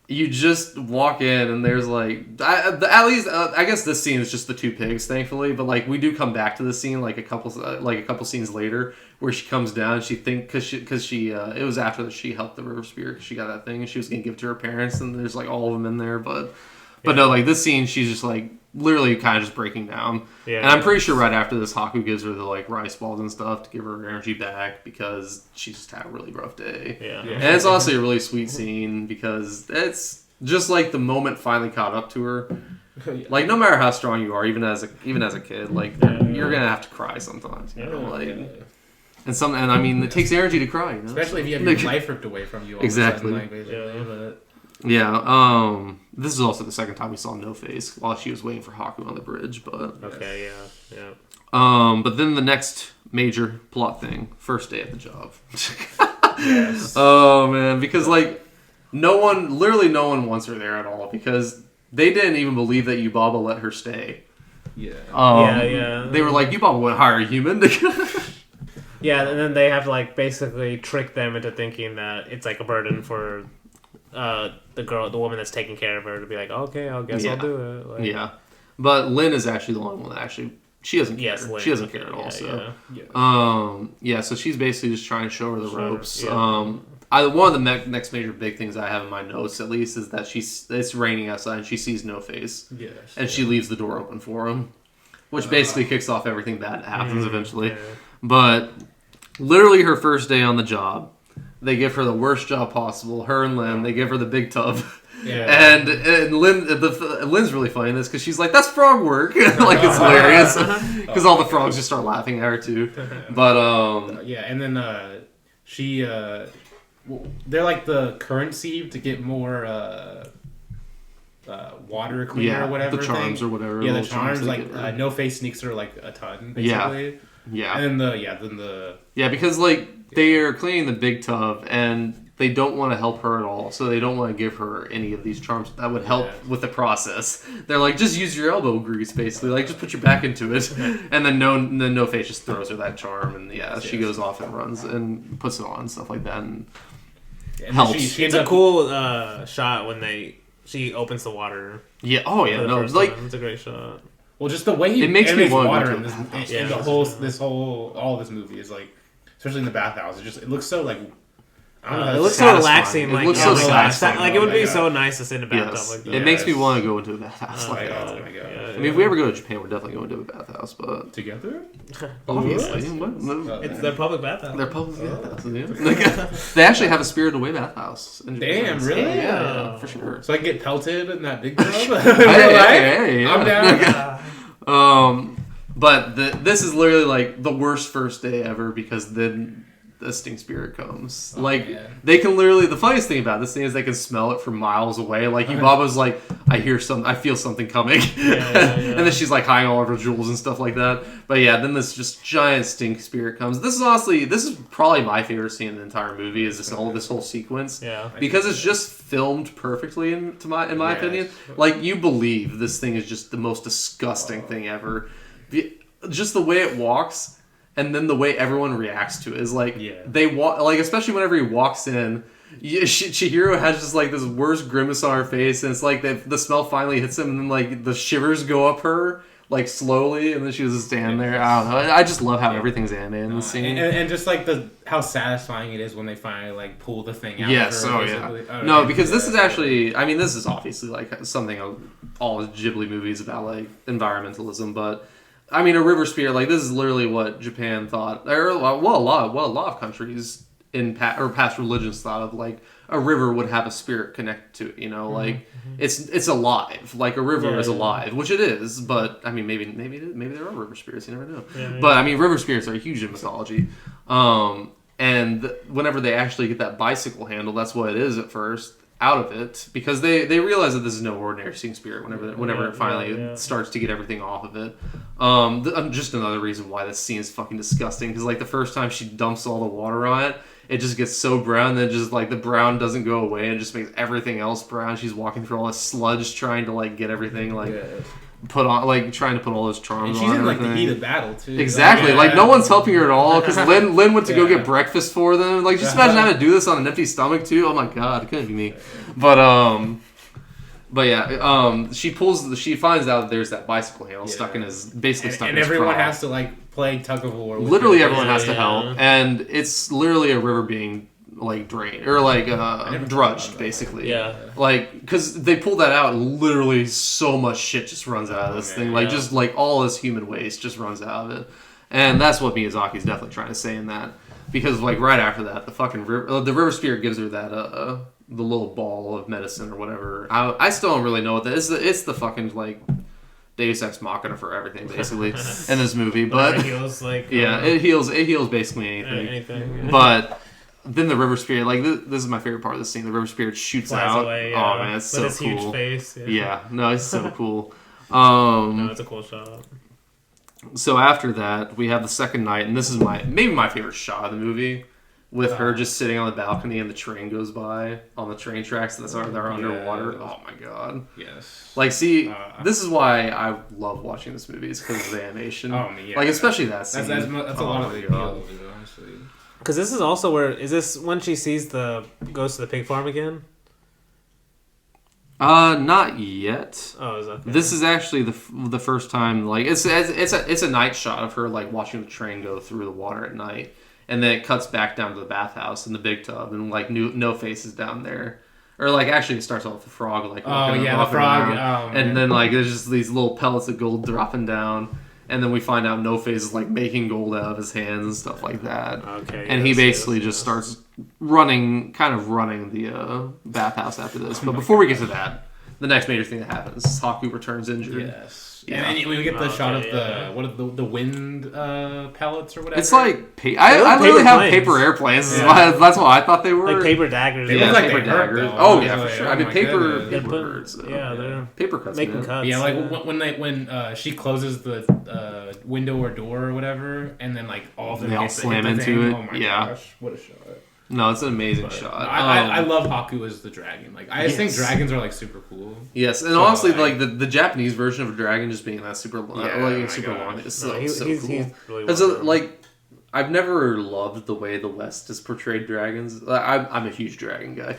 You just walk in and there's like at least I guess this scene is just the two pigs, thankfully. But like we do come back to the scene like a couple scenes later where she comes down and she because she it was after that she helped the river spirit because she got that thing and she was gonna give it to her parents and there's like all of them in there, but no, like this scene she's just like literally kind of just breaking down. Yeah. And I'm pretty sure right after this Haku gives her the like rice balls and stuff to give her energy back because she just had a really rough day. Yeah. And it's honestly a really sweet scene because it's just like the moment finally caught up to her. Like no matter how strong you are, even as a kid, like you're gonna have to cry sometimes. You know, like and I mean it takes energy to cry, you know? Especially if you have your life ripped away from you all exactly. of a sudden, like, yeah, this is also the second time we saw No Face while she was waiting for Haku on the bridge, but... Okay, yeah. But then the next major plot thing, first day at the job. Yes. Oh, man, because, like, literally no one wants her there at all, because they didn't even believe that Yubaba let her stay. Yeah. They were like, Yubaba wouldn't hire a human. Yeah, and then they have to, like, basically trick them into thinking that it's, like, a burden for... the woman that's taking care of her to be like, okay, I guess I'll do it. Like, yeah, but Lynn is actually the only one that actually she doesn't care. Lynn, she doesn't care at all. So she's basically just trying to show her the ropes. Yeah. One of the next major big things I have in my notes, at least, is that it's raining outside and she sees No Face. Yes, and she leaves the door open for him, which basically kicks off everything bad that happens eventually. Yeah. But literally, her first day on the job. They give her the worst job possible. Her and Lynn, they give her the big tub. Yeah. And Lynn's really funny in this because she's like, that's frog work. Like, it's hilarious. Because all the frogs just start laughing at her, too. But, yeah, and then she... they're like the currency to get more water cleaner or whatever. The charms or whatever. Yeah, the charms. Like, No Face sneaks her like a ton, basically. Yeah. And then Yeah, because, like... They are cleaning the big tub, and they don't want to help her at all, so they don't want to give her any of these charms that would help with the process. They're like, just use your elbow grease, basically. Like, just put your back into it. And then No Face just throws her that charm, and she goes off and runs and puts it on and stuff like that, and helps. It's a cool shot when she opens the water. Yeah, oh yeah, no, like... It's a great shot. Well, just the way he makes me want water in this all this movie is like... Especially in the bathhouse, it looks so like I don't know. It looks so relaxing. It looks so satisfying. Like it would be so nice to sit in a bathtub like that. It makes me want to go into a bathhouse like that. I mean, if we ever go to Japan, we're definitely going to a bathhouse, but together, obviously, it's their public bathhouse. Their public bathhouse. They actually have a Spirited Away bathhouse. Damn, really? Yeah, for sure. So I can get pelted in that big tub. Hey, I'm down. But this is literally like the worst first day ever because then the Sting Spirit comes. They can literally... The funniest thing about this thing is they can smell it from miles away. Like, Yubaba's like, I feel something coming. And then she's like hiding all of her jewels and stuff like that. But yeah, then this just giant Sting Spirit comes. This is probably my favorite scene in the entire movie is this whole sequence. Yeah. Because it's just filmed perfectly in my opinion. Like, you believe this thing is just the most disgusting thing ever. Just the way it walks and then the way everyone reacts to it is like they walk, like especially whenever he walks in Yeah, Chihiro has just like this worst grimace on her face, and it's like the smell finally hits him, and then like the shivers go up her like slowly, and then she just stand there. I don't know. I just love how everything's animated in the scene, and just like how satisfying it is when they finally like pull the thing out. Yes, of her, no, because this is actually, I mean, this is obviously like something all Ghibli movies about like environmentalism, but I mean, a river spirit, like this is literally what Japan thought, or a lot of countries in past religions thought of, like a river would have a spirit connected to it, you know, like it's alive, like a river is alive, which it is, but I mean maybe there are river spirits, you never know. But I mean, river spirits are huge in mythology, and whenever they actually get that bicycle handle, that's what it is at first, out of it, because they realize that this is no ordinary seeing spirit whenever it finally starts to get everything off of it. Just another reason why this scene is fucking disgusting, because like the first time she dumps all the water on it, it just gets so brown, then just like the brown doesn't go away and just makes everything else brown. She's walking through all this sludge trying to like get everything like put on, like trying to put all those charms on. And she's in like the heat of battle too. Exactly, like no one's helping her at all, because Lynn went to go get breakfast for them. Like just imagine having to do this on an empty stomach too. Oh my god, it couldn't be me. But yeah, she finds out that there's that bicycle handle stuck in his, basically stuck in his everyone crop. has to like play tug of war. Literally everyone has to help, and it's literally a river being like drained or like drudged, basically. Yeah. Like, because they pull that out, and literally so much shit just runs out of this thing. Like just like all this human waste just runs out of it, and that's what Miyazaki's definitely trying to say in that. Because like right after that, the fucking the river spirit gives her that the little ball of medicine or whatever. I still don't really know what that is. It's the fucking like Deus Ex Machina for everything basically in this movie. But it heals like it heals basically anything. But then the river spirit, like this is my favorite part of the scene. The river spirit shoots flies out. Away, Oh man, it's so with cool. his huge face. Yeah, no, it's so cool. No, it's a cool shot. So after that, we have the second night, and this is maybe my favorite shot of the movie, with her just sitting on the balcony and the train goes by on the train tracks that are underwater. Oh my god. Yes. Like, see, this is why I love watching this movie, is because of the animation. Oh, yeah. Like, especially that scene. That's a lot of the appeal of it, honestly. Because this is also is this when she goes to the pig farm again? Not yet. Oh, is that? This is actually the first time. Like, it's a night shot of her like watching the train go through the water at night, and then it cuts back down to the bathhouse in the big tub, and like no faces down there, or like actually it starts off with the frog like walking the frog, and then like there's just these little pellets of gold dropping down. And then we find out No Face is like making gold out of his hands and stuff like that. Okay. And he basically just starts running the bathhouse after this. But before we get to that, the next major thing that happens is Haku returns injured. Yes. Yeah. And then we get the shot of the wind pellets or whatever. It's like I literally have paper airplanes. Yeah. That's what I thought they were. Like paper daggers. They look like paper daggers. Oh yeah, for sure. I mean paper birds. They're paper cuts. Making cuts. Yeah, like when she closes the window or door or whatever, and then like all of them they all slam into it. Oh my gosh, what a shot! No, it's an amazing shot. I love Haku as the dragon. Like I just think dragons are like super cool. Yes, and honestly, like the Japanese version of a dragon just being that super long, it's so cool. He's really like I've never loved the way the West has portrayed dragons. I'm a huge dragon guy.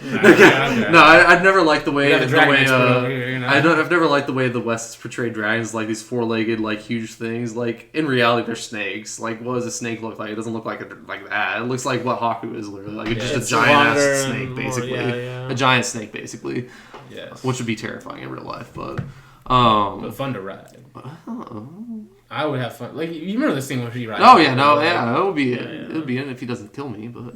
No, I've never liked the way I've never liked the way the West has portrayed dragons, like these four-legged, like huge things. Like in reality, they're snakes. Like what does a snake look like? It doesn't look like that. It looks like what Haku is literally like. It's just a giant ass snake, basically. A giant snake, basically. Yes. Which would be terrifying in real life, but fun to ride. I would have fun. Like you remember this thing when she rides? Oh yeah, no, yeah, it would be it would be in if he doesn't kill me, but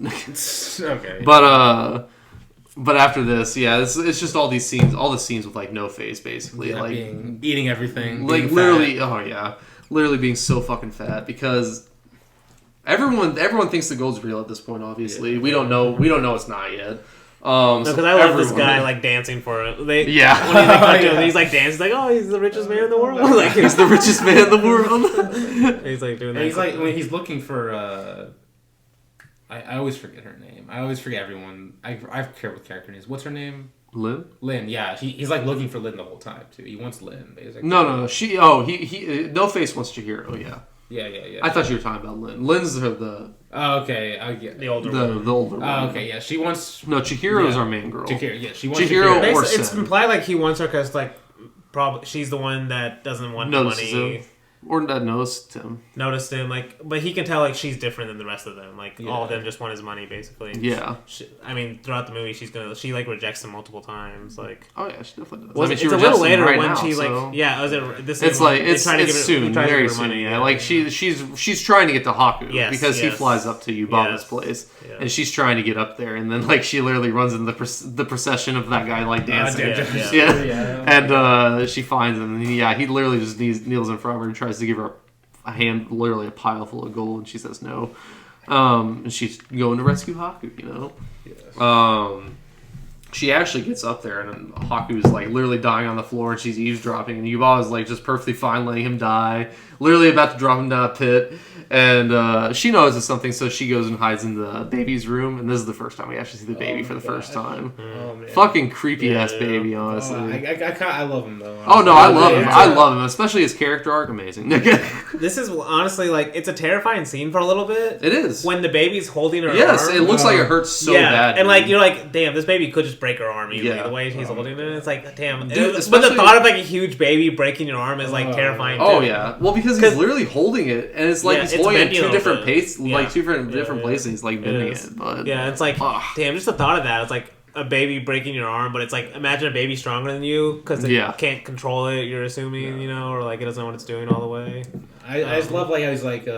okay. But after this, it's just all the scenes with like No Face basically, like eating everything, like literally, literally being so fucking fat because everyone thinks the gold's real at this point. Obviously, we don't know it's not yet. Because I love this guy like dancing for it. When he's like dancing, he's like, oh, he's the richest man in the world. Like he's the richest man in the world. He's like doing that. He's like when he's looking for. I always forget her name. I always forget everyone. I care what character names. What's her name? Lynn. Lynn. Yeah, he's like looking for Lynn the whole time too. He wants Lynn basically. No. He No Face wants Chihiro. Yeah. Yeah. I thought you were talking about Lin. Lin's the... Oh, okay. I get The older the older one. Oh, okay. Yeah, she wants. No, Chihiro's our main girl. Chihiro. Yeah, she wants Chihiro Chihiro. or It's Sen. implied like he wants her because like probably she's the one that doesn't want the Notices money. him. Or that noticed him. Noticed him like, but he can tell like she's different than the rest of them. Like all of Yeah. them just want his money basically. Yeah. I mean, throughout the movie, she like rejects him multiple times. Like, Oh yeah, she definitely does. was I mean, it, she it's a rejects little him later right when now, she so- like it's It's like it's soon, soon, very soon. Yeah, like she's trying to get to Haku because he flies up to Yubaba's place, and she's trying to get up there, and then like she literally runs into the procession of that guy like dancing, and she finds him, and he literally just kneels in front of her and tries to give her a hand, literally a pile full of gold, and she says no, and she's going to rescue Haku, you know. Yes. She actually gets up there, and Haku's like literally dying on the floor, and she's eavesdropping, and Yubaba's like just perfectly fine letting him die, literally about to drop him down a pit, and she notices something, so she goes and hides in the baby's room, and this is the first time we actually see the baby for the first time. Oh, man. Fucking creepy ass baby, honestly. I love him though. Oh no, I love him. I love him, especially his character arc. Amazing. This is honestly like it's a terrifying scene for a little bit. It is when the baby's holding her. Yes, arm. it looks like it hurts so bad. And like you're like, damn, this baby could just break her arm easily. Yeah. The way he's holding it, it's like, damn. Dude, but the thought of like a huge baby breaking your arm is like terrifying. Oh too. yeah, well because he's literally holding it, and it's like he's holding it in two different places, like two different places. He's like bending it, but yeah, it's like, damn, just the thought of that. It's like a baby breaking your arm, but it's like imagine a baby stronger than you because it can't control it. You're assuming, you know, or like it doesn't know what it's doing all the way. I just love like how he's like,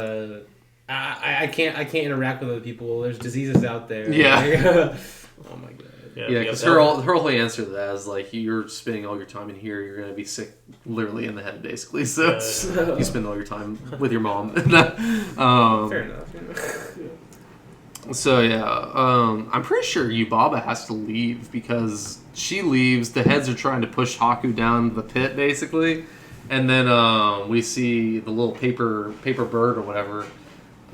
I can't interact with other people. There's diseases out there. Yeah. Oh my god. Yeah, because her whole answer to that is like you're spending all your time in here. You're gonna be sick, literally in the head, basically. So you spend all your time with your mom. Fair enough. So yeah, I'm pretty sure Yubaba has to leave because she leaves. The heads are trying to push Haku down the pit, basically, and then we see the little paper bird or whatever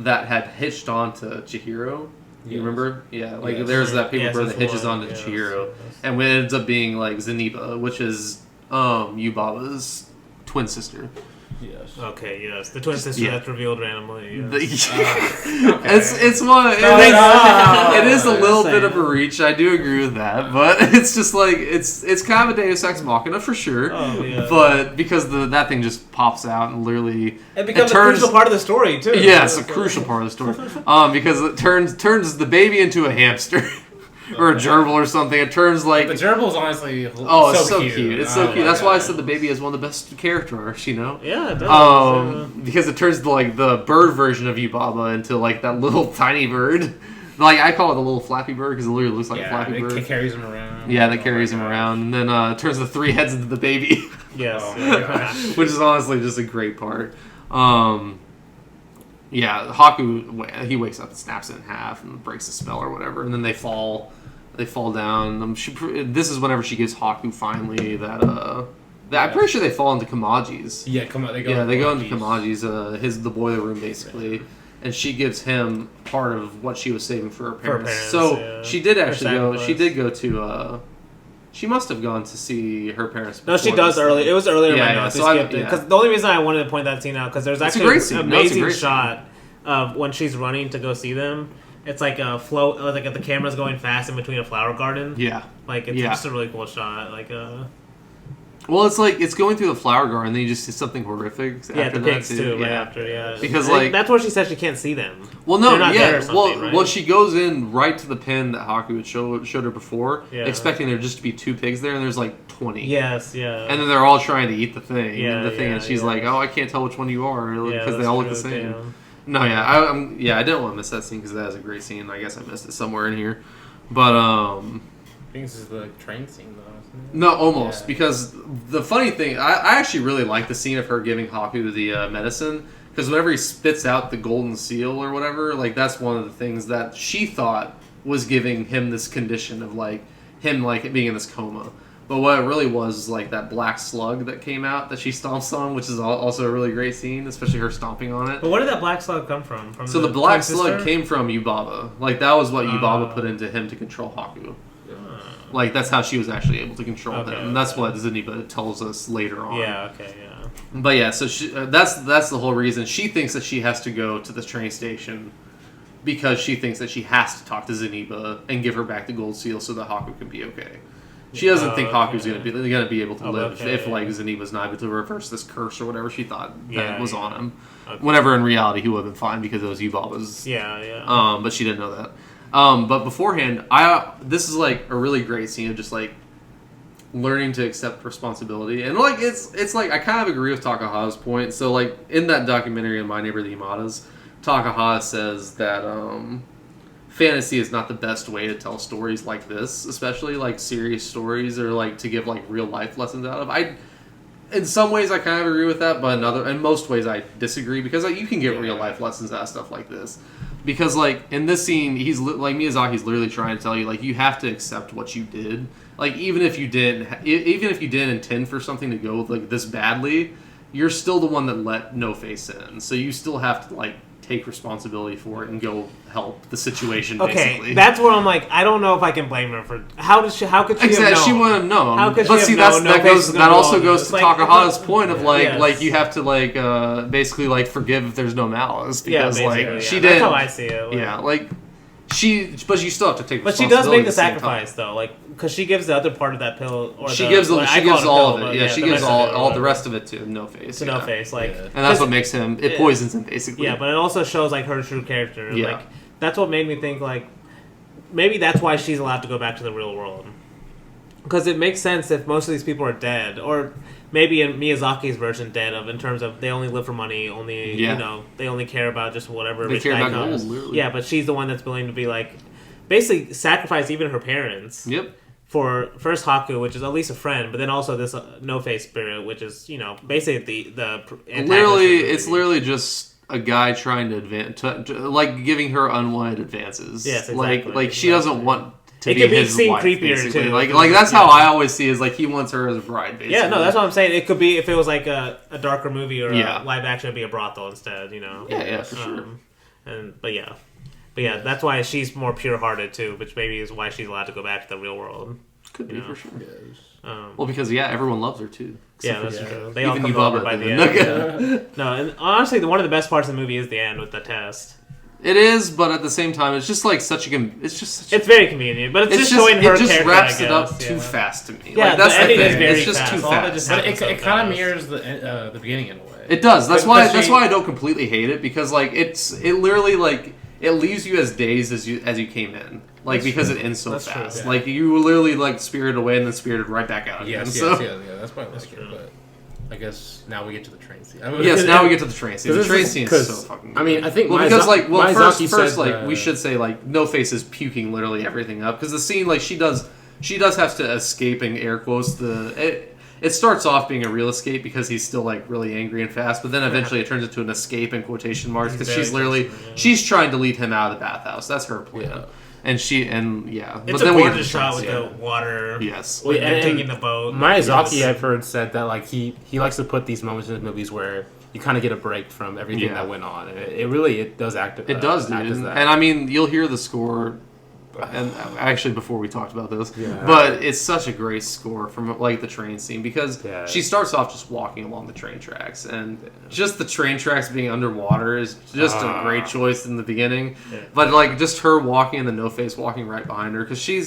that had hitched onto Chihiro. You remember? Yeah, like there's that paper bird that hitches onto Chihiro, and it ends up being like Zeniba, which is Yubaba's twin sister. Yes. Okay. Yes. The twin sister that's revealed randomly. Yes. It's one. It is a little bit of a reach. I do agree with that, but it's just like it's kind of a Deus Ex Machina for sure. Oh, yeah. But because that thing just pops out and literally it becomes a crucial part of the story too. Yes, a crucial part of the story. Because it turns the baby into a hamster. Or a gerbil or something. It turns like the gerbil is honestly it's so cute. It's so cute. That's why I said the baby is one of the best character arcs. You know. Yeah, it does. Because it turns like the bird version of Yubaba into like that little tiny bird. Like I call it a little flappy bird because it literally looks like a flappy bird. It carries him around. Yeah, that carries him around, and then turns the three heads into the baby. Yes. Which is honestly just a great part. Yeah, Haku, he wakes up and snaps it in half and breaks the spell or whatever, and then they fall down. This is whenever she gives Haku finally that I'm pretty sure they fall into Kamaji's. Yeah, they go into Kamaji's, the boiler room basically, and she gives him part of what she was saving for her parents. She did actually go. She did go to. She must have gone to see her parents. No, she does early. It was earlier in my notes. So because the only reason I wanted to point that scene out because there's actually an amazing shot of when she's running to go see them. It's like a flow, like the camera's going fast in between a flower garden. Yeah, like it's just a really cool shot. Like well, it's like it's going through the flower garden, and then you just see something horrific. Yeah, after the pigs too. Right after, because like that's where she said she can't see them. Well, no, right? Well, she goes in right to the pen that Haku had showed her before, expecting there just to be two pigs there, and there's like 20. Yes, yeah. And then they're all trying to eat the thing, and she's like, "Oh, I can't tell which one you are because they all look the same." Damn. No, I didn't want to miss that scene because that is a great scene. I guess I missed it somewhere in here, but I think this is the train scene though. No, almost because the funny thing, I actually really like the scene of her giving Haku the medicine because whenever he spits out the golden seal or whatever, like that's one of the things that she thought was giving him this condition of like him like being in this coma. But what it really was like that black slug that came out that she stomps on, which is also a really great scene, especially her stomping on it. But where did that black slug come from? So the black slug came from Yubaba. Like that was what Yubaba put into him to control Haku. Like that's how she was actually able to control him, and that's what Zeniba tells us later on. Yeah. Okay. Yeah. But yeah, so that's the whole reason. She thinks that she has to go to the train station because she thinks that she has to talk to Zeniba and give her back the gold seal so that Haku can be okay. She doesn't think Haku's going to be able to live if like Zeniba's not able to reverse this curse or whatever she thought that was on him. Okay. Whenever in reality he would have been fine because it was Yuvalva's. Yeah. But she didn't know that. But beforehand, this is like a really great scene of just like learning to accept responsibility, and like it's like I kind of agree with Takahata's point. So like in that documentary in My Neighbor the Yamadas, Takahata says that fantasy is not the best way to tell stories like this, especially like serious stories or like to give like real life lessons out of. In some ways I kind of agree with that, but in most ways I disagree because like you can get real life lessons out of stuff like this. Because like in this scene, he's like Miyazaki's literally trying to tell you like you have to accept what you did. Like even if you didn't intend for something to go like this badly, you're still the one that let No Face in. So you still have to like take responsibility for it and go help the situation. Okay, basically. That's where I'm like, I don't know if I can blame her for how could she have known? She wouldn't have known. How could but she see, have known that also goes to like, Takahata's point of like you have to like basically like forgive if there's no malice because she did. That's how I see it. Like, but you still have to take. But she does make the sacrifice though, like because she gives the other part of that pill. Or she gives all of it. Yeah, she gives all the rest of of it to No Face. To No Face, like, and that's what makes him. It poisons him basically. Yeah, but it also shows like her true character. Yeah. Like that's what made me think like maybe that's why she's allowed to go back to the real world. Because it makes sense if most of these people are dead, or maybe in Miyazaki's version, dead in terms of they only live for money, they only care about just whatever rich guy comes. Yeah, but she's the one that's willing to be like basically sacrifice even her parents. Yep. For first Haku, which is at least a friend, but then also this No Face spirit, which is basically the literally it's literally just a guy trying to advance, like giving her unwanted advances. Yes, exactly. Like she doesn't want to it be could be his seen wife, creepier basically. too. Like that's how I always see it, is like he wants her as a bride. Basically. Yeah, no, that's what I'm saying. It could be if it was like a darker movie or a live action, it'd be a brothel instead. Yeah, for sure. But yeah, that's why she's more pure-hearted too, which maybe is why she's allowed to go back to the real world. Could be for sure. Well, because everyone loves her too. Yeah, that's true. They all come over by the end. No, and honestly, one of the best parts of the movie is the end with the test. It is, but at the same time, it's just like it's very convenient, but it's just showing her character. It just wraps it up too fast to me. Yeah, like, that's the ending thing. is very it's just fast. too fast. But it kind of mirrors the beginning in a way. It does. That's why I don't completely hate it, because like it literally like it leaves you as dazed as you came in. Like because it ends so fast. True, yeah. Like you were literally like spirited away and then spirited right back out again. Yeah. That's why I like it. But I guess now we get to the train scene. Now we get to the train scene. The train scene is so fucking good. I mean, I think first we should say like No Face is puking literally everything up, because the scene like she does have to escape, in air quotes. It starts off being a real escape because he's still like really angry and fast, but then eventually it turns into an escape in quotation marks because she's trying to lead him out of the bathhouse. That's her plan. Yeah. It's but a gorgeous shot with the water. Yes, and taking the boat. Miyazaki, I've heard, said that like he likes to put these moments in his movies where you kind of get a break from everything that went on. And it really does act. It does, dude. And I mean, you'll hear the score. And actually, before we talked about this, but it's such a great score from like the train scene, because she starts off just walking along the train tracks, and just the train tracks being underwater is just a great choice in the beginning. But like just her walking and the No Face walking right behind her, because she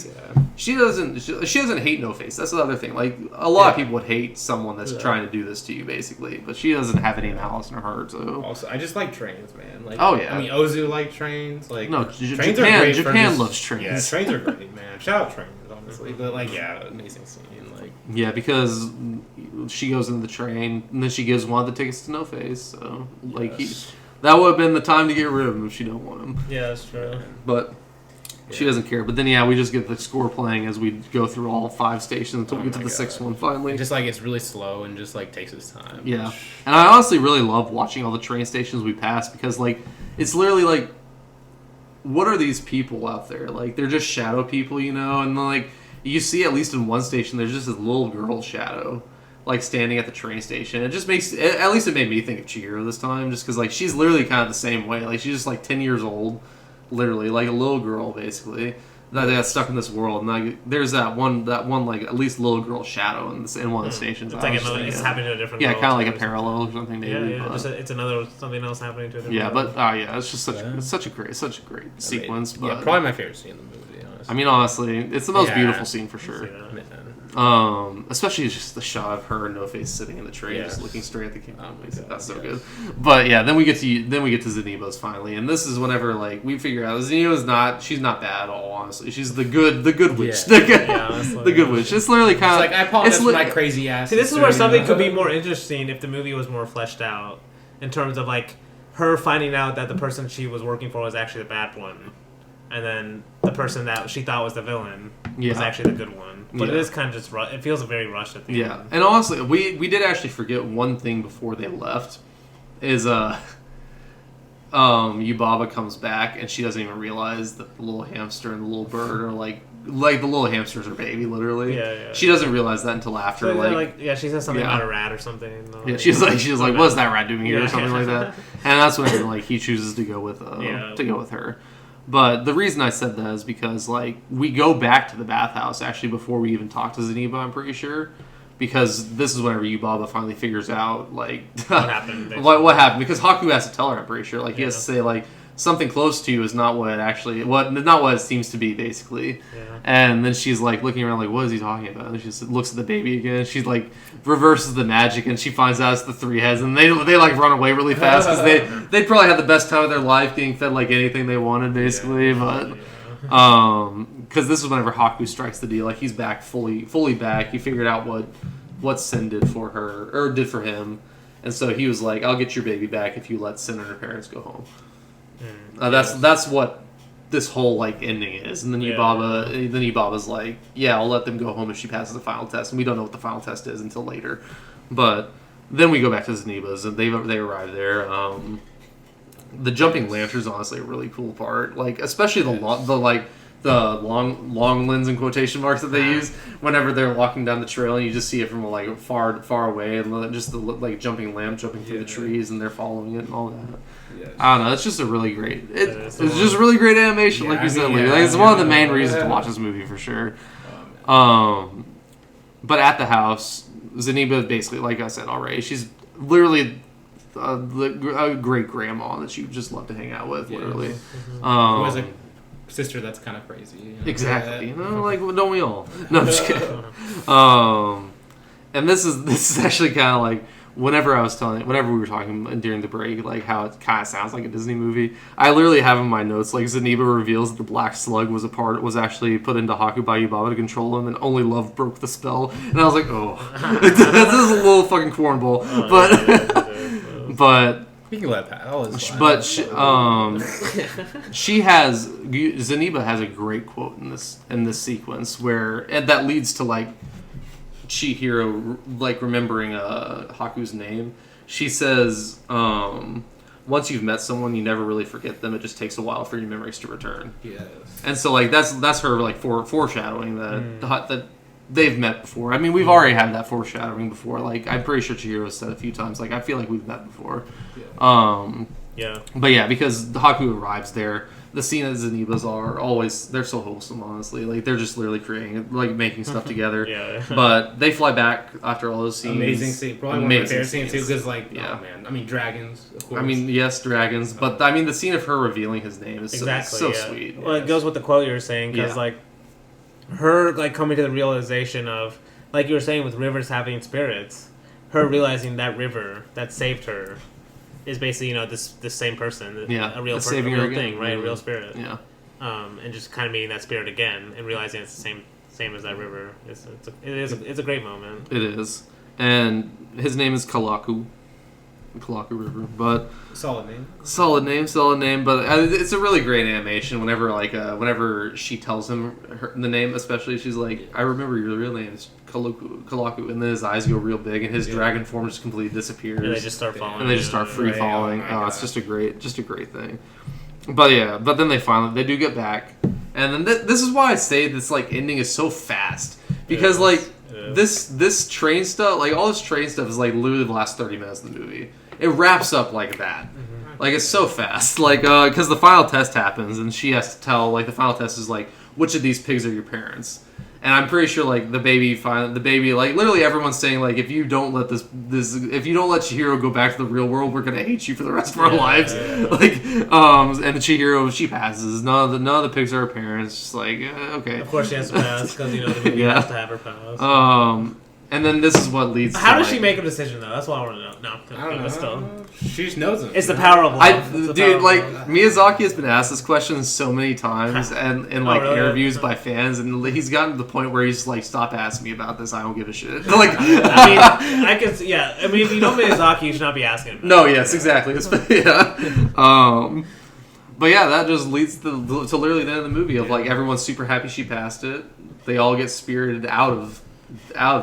doesn't hate No Face. That's the other thing. Like a lot of people would hate someone that's trying to do this to you, basically, but she doesn't have any malice in her heart. So also, I just like trains, man. Like, I mean, Ozu like trains. Like trains Japan loves trains. Yeah, trains are great, man. Shout out trains, honestly. But like, amazing scene. Like, because she goes into the train and then she gives one of the tickets to No Face. So like, that would have been the time to get rid of him if she don't want him. Yeah, that's true. But she doesn't care. But then we just get the score playing as we go through all 5 stations until we get to the 6th one finally. Just like it's really slow and just like takes its time. Yeah, and I honestly really love watching all the train stations we pass, because like it's literally like, what are these people out there? Like, they're just shadow people, and then, like, you see at least in one station, there's just this little girl shadow, like, standing at the train station. It just makes, at least it made me think of Chihiro this time, just because, like, she's literally kind of the same way. Like, she's just, like, 10 years old, literally, like a little girl, basically. that they got stuck in this world, and like, there's that one like at least little girl shadow in one of the stations. It's like another, it's happening to a different. Yeah, world kind of like a parallel or something. Maybe, yeah. It's another something else happening to a different. Yeah, world. but it's just such a great sequence. But yeah, probably my favorite scene in the movie. Honestly. I mean, honestly, it's the most beautiful scene for sure. Especially just the shot of her No Face sitting in the train, just looking straight at the camera. That's so good. But yeah, then we get to Zeniba's finally, and this is whenever like we figure out she's not bad at all. Honestly, she's the good witch. The good witch. It's literally kind of like I apologize for my crazy ass. See, this is where something could be more interesting if the movie was more fleshed out in terms of like her finding out that the person she was working for was actually the bad one. And then the person that she thought was the villain was actually the good one. But it is kind of just it feels very rushed at the end. And honestly, we did actually forget one thing before they left. Is Yubaba comes back and she doesn't even realize that the little hamster and the little bird are like the little hamster's her baby, literally. Yeah. She doesn't realize that until after. She says something about a rat or something. She's like, what's that rat doing here or something like that. And that's when like he chooses to go with her. But the reason I said that is because, like, we go back to the bathhouse, actually, before we even talk to Zeniba, I'm pretty sure. Because this is whenever Yubaba finally figures out, like... what happened. what happened. Because Haku has to tell her, I'm pretty sure. Like, he has to say, like, something close to you is not what it seems to be, basically. Yeah. And then she's, like, looking around, like, what is he talking about? And she just looks at the baby again. She, like, reverses the magic, and she finds out it's the three heads. And they like, run away really fast, because they probably had the best time of their life being fed, like, anything they wanted, basically. But, because this is whenever Haku strikes the deal. Like, he's back, fully back. He figured out what Sin did for her, or did for him. And so he was like, I'll get your baby back if you let Sin and her parents go home. That's what this whole like ending is, and then Yubaba's like, yeah, I'll let them go home if she passes the final test, and we don't know what the final test is until later. But then we go back to Zeniba's, and they arrive there. The jumping lantern's honestly a really cool part, like especially the long lens in quotation marks that they use whenever they're walking down the trail, and you just see it from like far away, and just the like jumping lamp jumping through the trees, and they're following it and all that. Yes. I don't know. It's just a really great. It's just really great animation, like you said. It's one of the main reasons to watch this movie for sure. But at the house, Zeniba basically, like I said already, she's literally a great grandma that you just love to hang out with. Literally, who has a sister that's kind of crazy. You know? Exactly. Like don't we all? No, I'm just kidding. And this is actually kind of like. Whenever we were talking during the break, like how it kind of sounds like a Disney movie, I literally have in my notes like Zeniba reveals that the black slug was actually put into Haku by Yubaba to control him, and only love broke the spell. And I was like, oh, this is a little fucking cornball, but we can let that. But Zeniba has a great quote in this sequence and that leads to like. Chihiro, like, remembering Haku's name. She says, once you've met someone, you never really forget them. It just takes a while for your memories to return. Yes. And so, like, that's her, like, foreshadowing that they've met before. I mean, we've already had that foreshadowing before. Like, I'm pretty sure Chihiro said a few times, like, I feel like we've met before. Yeah. But yeah, because Haku arrives there, the scene at Zeniba's are always, they're so wholesome, honestly. Like, they're just literally creating, like, making stuff together. Yeah. But they fly back after all those scenes. Amazing scene. Probably one of my favorite scenes, too, because, like, oh, man. I mean, dragons, of course. I mean, yes, dragons. But, I mean, the scene of her revealing his name is so sweet. Well, it goes with the quote you were saying, because, like, her, like, coming to the realization of, like you were saying with rivers having spirits, her realizing that river that saved her is basically, this same person, a real person, a real thing, right? A real spirit. Yeah. And just kind of meeting that spirit again and realizing it's the same as that river. It's a great moment. It is. And his name is Kalaku River, but solid name. But it's a really great animation. Whenever she tells him the name, especially, she's like, "I remember your real name is Kalaku," and then his eyes go real big, and his dragon form just completely disappears. And they just start falling. And they just start free falling. It's just a great thing. But yeah, then they do get back, and then this is why I say this like ending is so fast, because this train stuff, like all this train stuff, is like literally the last 30 minutes of the movie. It wraps up like that. Mm-hmm. Like, it's so fast. Like, because the final test happens, and she has to tell, like, the final test is like, which of these pigs are your parents? And I'm pretty sure like the baby like literally everyone's saying like if you don't let if you don't let Chihiro go back to the real world, we're gonna hate you for the rest of our lives. Like and the Chihiro, she passes. None of the pigs are her parents. Just like okay. Of course she has to pass because the baby has to have her pass. And then this is what leads. How to, does she make a decision though? That's what I want to know. No, I don't know. Still. She just knows it. It's the power of love. Miyazaki has been asked this question so many times and in like really? interviews by fans, and he's gotten to the point where he's like, "Stop asking me about this. I don't give a shit." Like, I could, yeah. I mean, if you know Miyazaki, you should not be asking him. No, yes, exactly. But yeah, that just leads to literally the end of the movie of like everyone's super happy she passed it. They all get spirited out of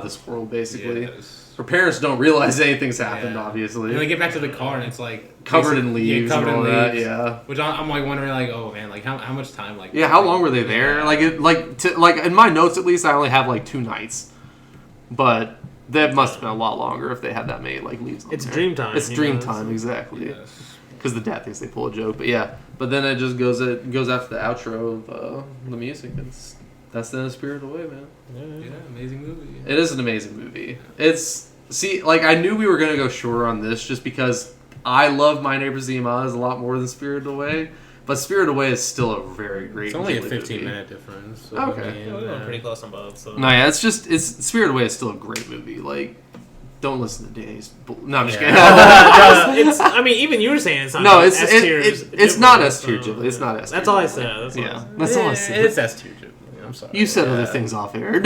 this world, basically. Yes. Her parents don't realize anything's happened, obviously. And they get back to the car, and it's like covered in leaves and all that. Yeah. Which I'm like wondering, like, oh man, like how much time, like. Yeah, how long were they there? Yeah. Like in my notes at least, I only have like 2 nights, but that must have been a lot longer if they had that many like leaves. It's dream time. It's dream time, exactly. Because the dad thinks they pull a joke, but yeah. But then it just goes after the outro of the music. That's the Spirited Away, man. Yeah, amazing movie. It is an amazing movie. I knew we were gonna go shorter on this just because I love My Neighbors the Yamadas a lot more than Spirited Away, but Spirited Away is still a very great. It's only a movie. 15-minute difference. So okay, we're going pretty close on both. So. No, yeah, Spirited Away is still a great movie. Like, don't listen to Danny's. No, I'm just kidding. I mean, even you were saying it's not. No, it's not S tier Ghibli. It's not S tier. That's all I said. That's all I said. It's S tier Ghibli. I'm sorry. You said other things off air.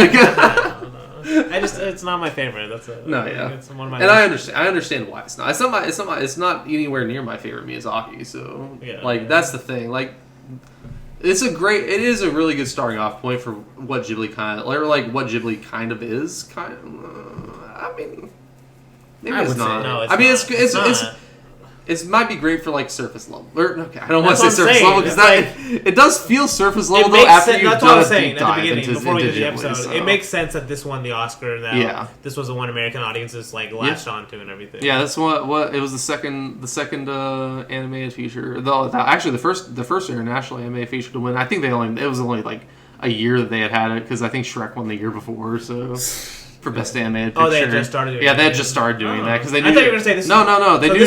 It's not my favorite. That's it. No, yeah. It's one of my. And I understand why it's not. It's not anywhere near my favorite Miyazaki. So that's the thing. Like, it is a really good starting off point for what Ghibli kind of is. I mean, maybe it's not. No, I mean, it might be great for like surface level. Okay, I don't want to say surface level because it does feel surface level though after you've done a deep dive into before we did the Ghibli, episode. so. It makes sense that this won the Oscar. That this was the one American audiences like latched onto and everything. Yeah, that's what it was the second animated feature. Actually, the first international animated feature to win. I think it was only like a year that they had it because I think Shrek won the year before. So. For best animated picture. Oh, they had just started doing that. Yeah, they had just started doing that because they knew. I thought you were going to say this. No. They knew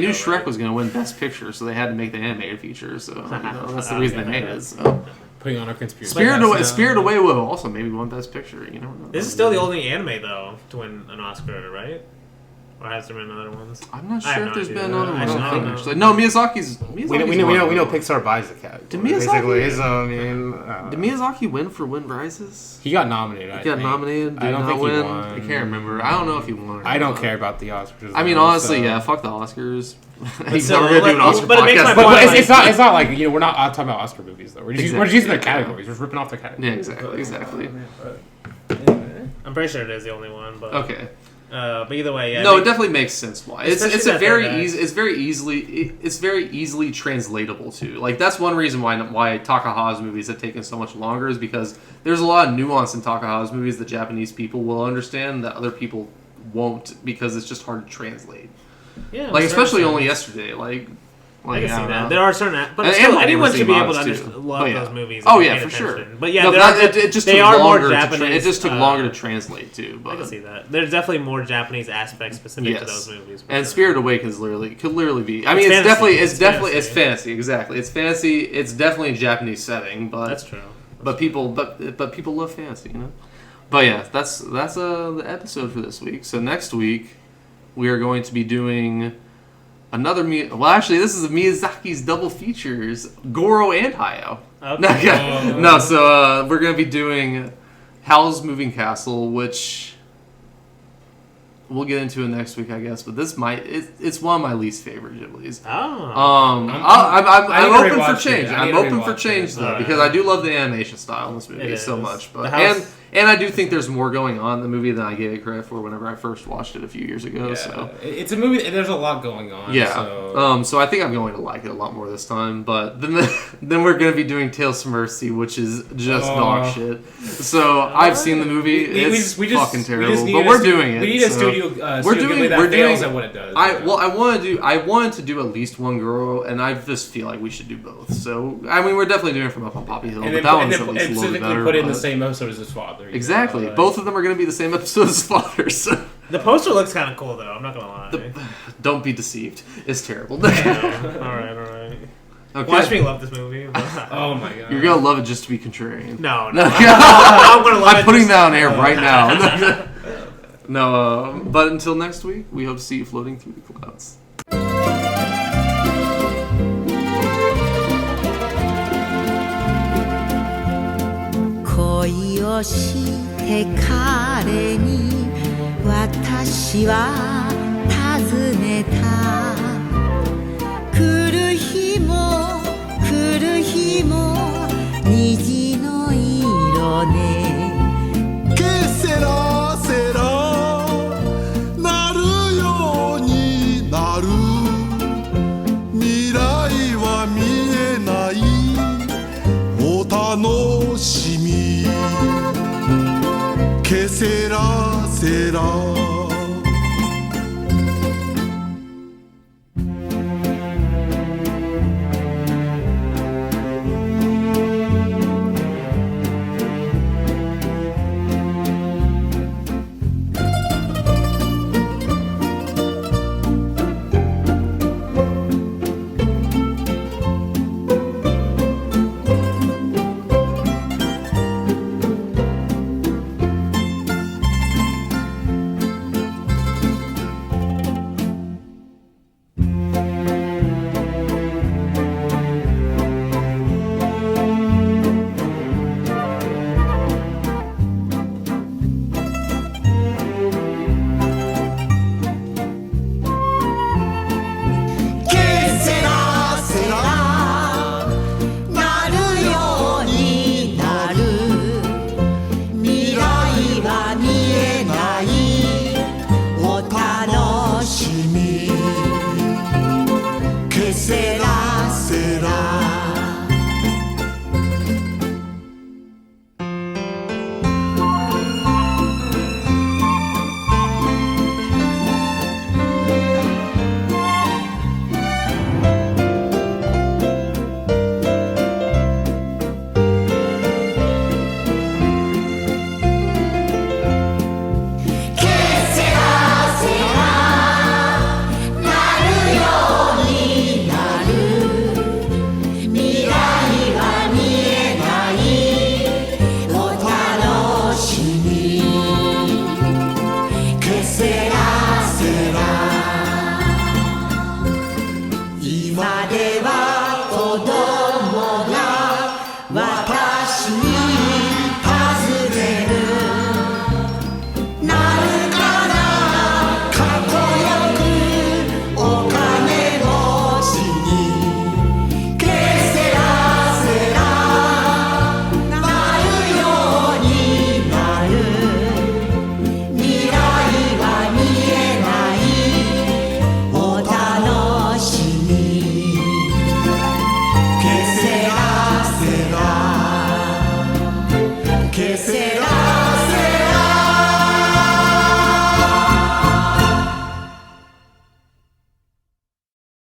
Shrek was going to win best picture, so they had to make the animated feature. So that's the reason they made it. So. Putting on our conspiracy. Spirited Away will also maybe win best picture. You know. This is still the only anime though to win an Oscar, right? Or has there been other ones? I'm not sure if there's been other ones. Actually, no, Miyazaki's we know Pixar buys the cat. Did Miyazaki? Did Miyazaki win for Wind Rises? He got nominated. I don't think he won. I can't remember. I don't know if he won. I don't care about the Oscars. I mean, honestly, fuck the Oscars. He's never gonna do an Oscar podcast. But it's not like we're not talking about Oscar movies though. We're just using their categories. We're just ripping off their categories. Yeah, exactly. I'm pretty sure it is the only one. But okay. But either way, yeah. No, it definitely makes sense why. It's very easily translatable too. Like that's one reason why Takahata's movies have taken so much longer is because there's a lot of nuance in Takahata's movies that Japanese people will understand that other people won't because it's just hard to translate. Yeah. Like especially Only Yesterday. I can see that. There are certain, but still, anyone should be able to love those movies. Oh yeah, for sure. But yeah, they are more Japanese. It just took longer to translate too. But I can see that. There's definitely more Japanese aspects specific to those movies. And Spirited Away could literally be. I mean, it's fantasy. Exactly, it's fantasy. It's definitely a Japanese setting, but that's true. But people love fantasy, you know. But yeah, that's the episode for this week. So next week we are going to be doing. Actually, this is Miyazaki's double features, Goro and Hayao. Okay. So we're going to be doing Howl's Moving Castle, which we'll get into it next week, I guess. But it's one of my least favorite Ghiblis. Oh. I'm open for change. I'm open for change though because I do love the animation style in this movie so much. But And I do think there's more going on in the movie than I gave it credit for whenever I first watched it a few years ago. Yeah. So It's a movie. There's a lot going on. yeah. So, I think I'm going to like it a lot more this time. But then we're going to be doing Tales from Earthsea, which is just dog shit. So I've seen the movie. It's fucking terrible. But we're doing it. We need a Studio Ghibli that fails at what it does. I wanted to do at least one girl, and I just feel like we should do both. So I mean, we're definitely doing it from Up on Poppy Hill, but that one's at least a little bit better. Put in the same episode as his father. Exactly. Both of them are going to be the same episode as his father. So. The poster looks kind of cool, though. I'm not gonna lie. Don't be deceived. It's terrible. All right. Okay. Watch me love this movie. Oh my god. You're gonna love it just to be contrarian. No. I'm gonna love it. I'm putting that on air right now. No, but until next week, we hope to see you floating through the clouds. 恋をして彼に私は尋ねた来る日も来る日も虹の色ねケセラセラなるようになる未来は見えないお楽しみケセラセラ